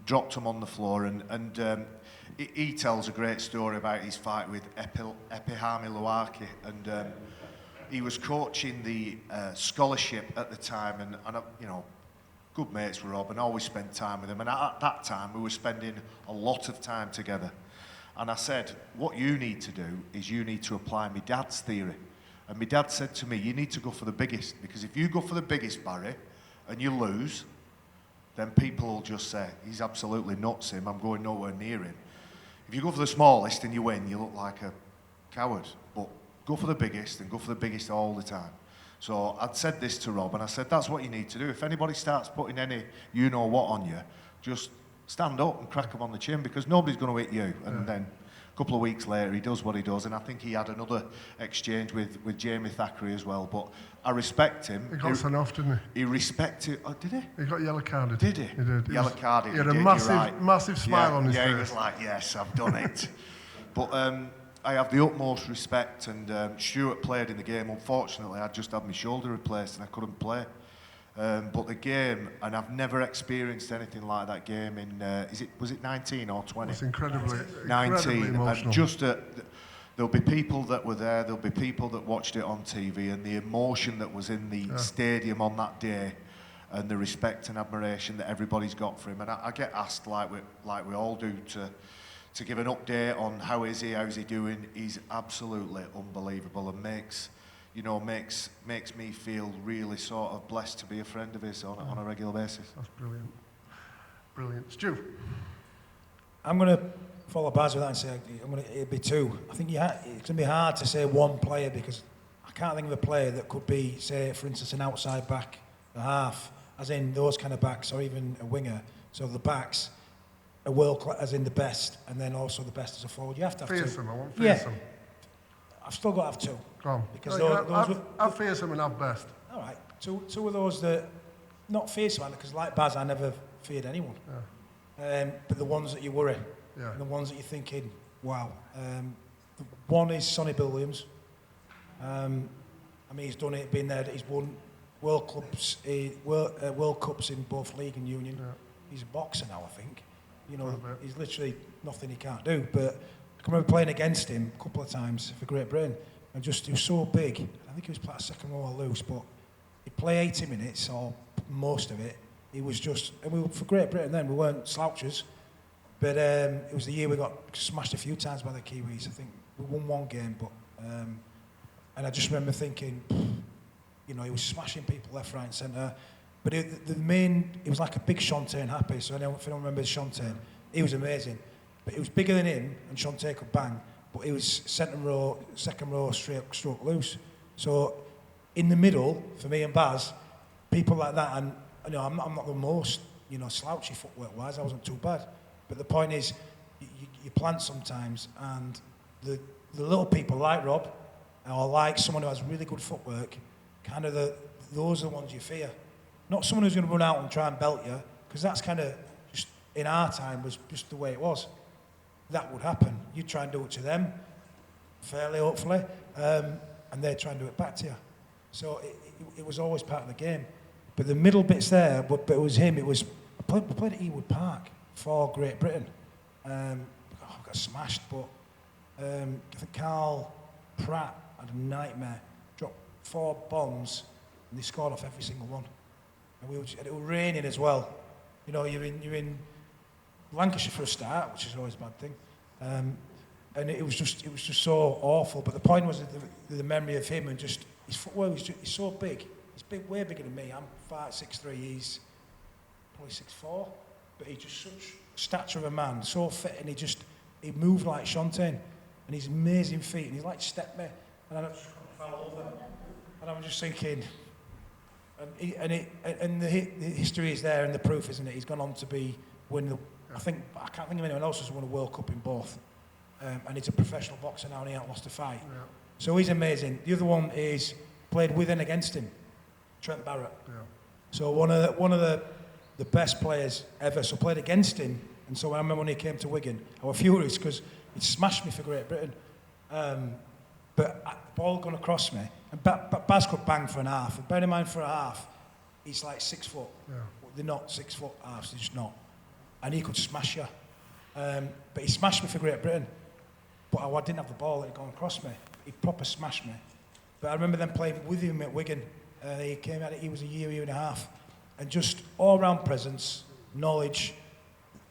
dropped them on the floor. And he tells a great story about his fight with Epihami Luaki, and he was coaching the scholarship at the time, and you know, good mates with Rob and always spent time with him. And at that time, we were spending a lot of time together. And I said, what you need to do is you need to apply my dad's theory. And my dad said to me, you need to go for the biggest, because if you go for the biggest, Barrie, and you lose, then people will just say, he's absolutely nuts, him, I'm going nowhere near him. If you go for the smallest and you win, you look like a coward. But go for the biggest, and go for the biggest all the time. So I'd said this to Rob, and I said, that's what you need to do. If anybody starts putting any you-know-what on you, just stand up and crack them on the chin, because nobody's going to hit you. And then a couple of weeks later, he does what he does, and I think he had another exchange with Jamie Thackeray as well. But I respect him. He got sent off, didn't he? He respected... Oh, did he? He got yellow carded. Did he? He did. Yellow carded. He had a massive smile on his face. Yeah, he was like, yes, I've done it. But I have the utmost respect, and Stuart played in the game. Unfortunately, I just had my shoulder replaced and I couldn't play. But the game, and I've never experienced anything like that game in, was it 19 or 20? It's incredibly 19. Emotional. And just there'll be people that were there, there'll be people that watched it on TV, and the emotion that was in the stadium on that day, and the respect and admiration that everybody's got for him. And I get asked, like we all do, to give an update on how's he doing. He's absolutely unbelievable, and makes me feel really sort of blessed to be a friend of his on a regular basis. That's brilliant. Brilliant. Stu? I'm going to follow Baz with that and say it'd be two. I think it's going to be hard to say one player, because I can't think of a player that could be, say, for instance, an outside back, a half, as in those kind of backs, or even a winger. So the backs, a world class, as in the best, and then also the best as a forward. You have to have fearsome, two. I want fearsome. Yeah. I've still got to have two. Go on. Because have fearsome and have best. All right. Two of those that, not fearsome, because like Baz, I never feared anyone. Yeah. But the ones that you worry. Yeah. And the ones that you're thinking, wow. One is Sonny Bill Williams. I mean, he's done it, been there, he's won World Cups in both league and union. Yeah. He's a boxer now, I think. You know, Little bit. he's literally nothing he can't do. But I can remember playing against him a couple of times for Great Britain, and just he was so big. I think he was playing second row or loose, but he'd play 80 minutes or most of it. He was just, and we were, for Great Britain then, we weren't slouchers, but it was the year we got smashed a few times by the Kiwis. I think we won one game, but and I just remember thinking, you know, he was smashing people left, right, and centre. But it was like a big Shantae Happy. So if anyone remembers Shantae, he was amazing. But he was bigger than him, and Shantae could bang. But he was second row, stroke loose. So in the middle, for me and Baz, people like that, and you know, I'm not the most, you know, slouchy footwork-wise. I wasn't too bad. But the point is, you plant sometimes, and the little people like Rob, or like someone who has really good footwork, kind of those are the ones you fear. Not someone who's going to run out and try and belt you, because that's kind of just, in our time, was just the way it was. That would happen. You try and do it to them, fairly, hopefully, and they try and do it back to you. So it was always part of the game. But the middle bits there, but it was him. We played at Ewood Park for Great Britain. I got smashed, but I think Carl Pratt had a nightmare. Dropped 4 bombs, and they scored off every single one. And it was raining as well. You know, you're in Lancashire for a start, which is always a bad thing. And it was just so awful. But the point was the memory of him, and just his footwork was he's so big. He's way bigger than me. I'm 6'3", he's probably 6'4", but he's just such stature of a man, so fit, and he moved like Shantae, and he's amazing feet, and he's like step me, and I just fell over, and I'm just thinking, and the history is there, and the proof, isn't it? He's gone on to win I can't think of anyone else who's won a World Cup in both, and he's a professional boxer now, and he hasn't lost a fight. Yeah. So he's amazing. The other one is played with and against him, Trent Barrett. Yeah. So one of the best players ever. So played against him, and so I remember when he came to Wigan, I was furious because he'd smashed me for Great Britain. But the ball gone across me, and Baz could bang for an half. And bear in mind, for a half, he's like 6 foot. Yeah. They're not 6 foot halves, they're just not. And he could smash you. But he smashed me for Great Britain. But I didn't have the ball, it had gone across me. He proper smashed me. But I remember them playing with him at Wigan. He came out, he was a year and a half. And just all-round presence, knowledge.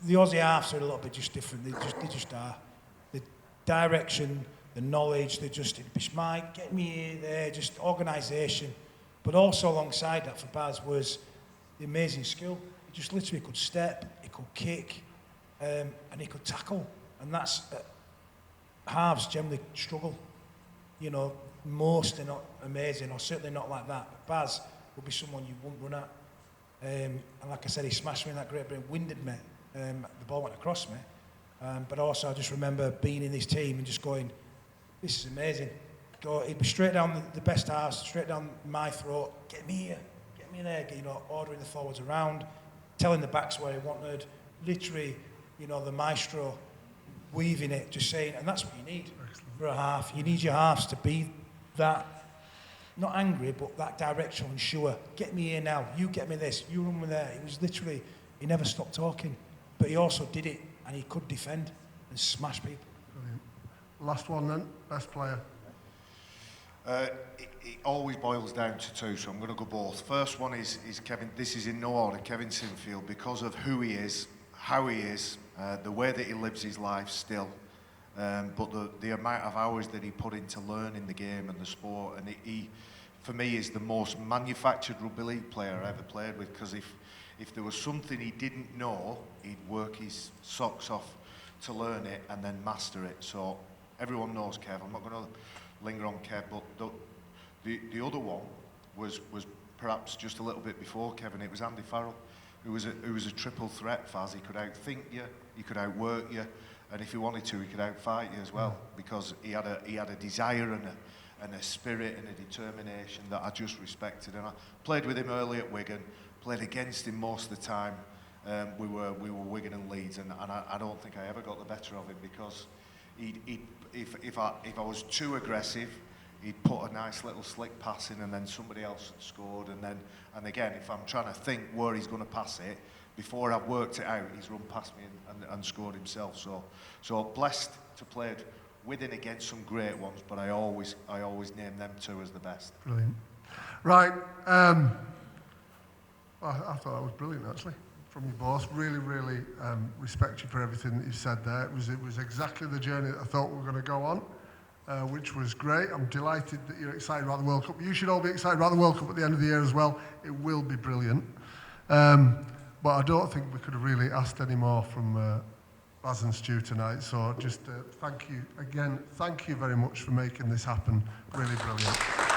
The Aussie halves are a little bit just different. They just are. The direction, the knowledge, it'd be Mike, get me here, there, just organisation. But also alongside that for Baz was the amazing skill. He just literally could step, he could kick, and he could tackle. And that's, halves generally struggle. You know, most are not amazing, or certainly not like that. But Baz would be someone you wouldn't run at. And like I said, he smashed me in that Great Britain, winded me. The ball went across me. But also I just remember being in this team and just going, this is amazing. He'd be straight down the best halves, straight down my throat, get me here, get me there, you know, ordering the forwards around, telling the backs where he wanted, literally, you know, the maestro, weaving it, just saying, and that's what you need for a half. You need your halves to be that, not angry, but that directional and sure. Get me here now, you get me this, you run me there. It was literally, he never stopped talking, but he also did it, and he could defend and smash people. Brilliant. Last one then, best player. It always boils down to 2, so I'm going to go both. First one is Kevin, this is in no order, Kevin Sinfield, because of who he is, how he is, the way that he lives his life still, but the amount of hours that he put into learning the game and the sport, and he for me, is the most manufactured rugby league player I ever played with, because if there was something he didn't know, he'd work his socks off to learn it and then master it. So everyone knows Kev. I'm not going to linger on Kev, but the other one was perhaps just a little bit before Kevin. It was Andy Farrell, who was a triple threat, Faz. He could outthink you, he could outwork you, and if he wanted to, he could outfight you as well, because he had a desire and a spirit and a determination that I just respected. And I played with him early at Wigan, played against him most of the time. We were Wigan and Leeds, and I don't think I ever got the better of him, because if I was too aggressive, he'd put a nice little slick pass in, and then somebody else had scored. And again, if I'm trying to think where he's going to pass it, before I've worked it out, he's run past me and scored himself. So blessed to play with and against some great ones, but I always name them two as the best. Brilliant. Right. I thought that was brilliant, actually, from you both. Really respect you for everything that you said there. It was exactly the journey that I thought we were going to go on, which was great. I'm delighted that you're excited about the World Cup. You should all be excited about the World Cup at the end of the year as well. It will be brilliant. But I don't think we could have really asked any more from Baz and Stu tonight. So just thank you again. Thank you very much for making this happen. Really brilliant.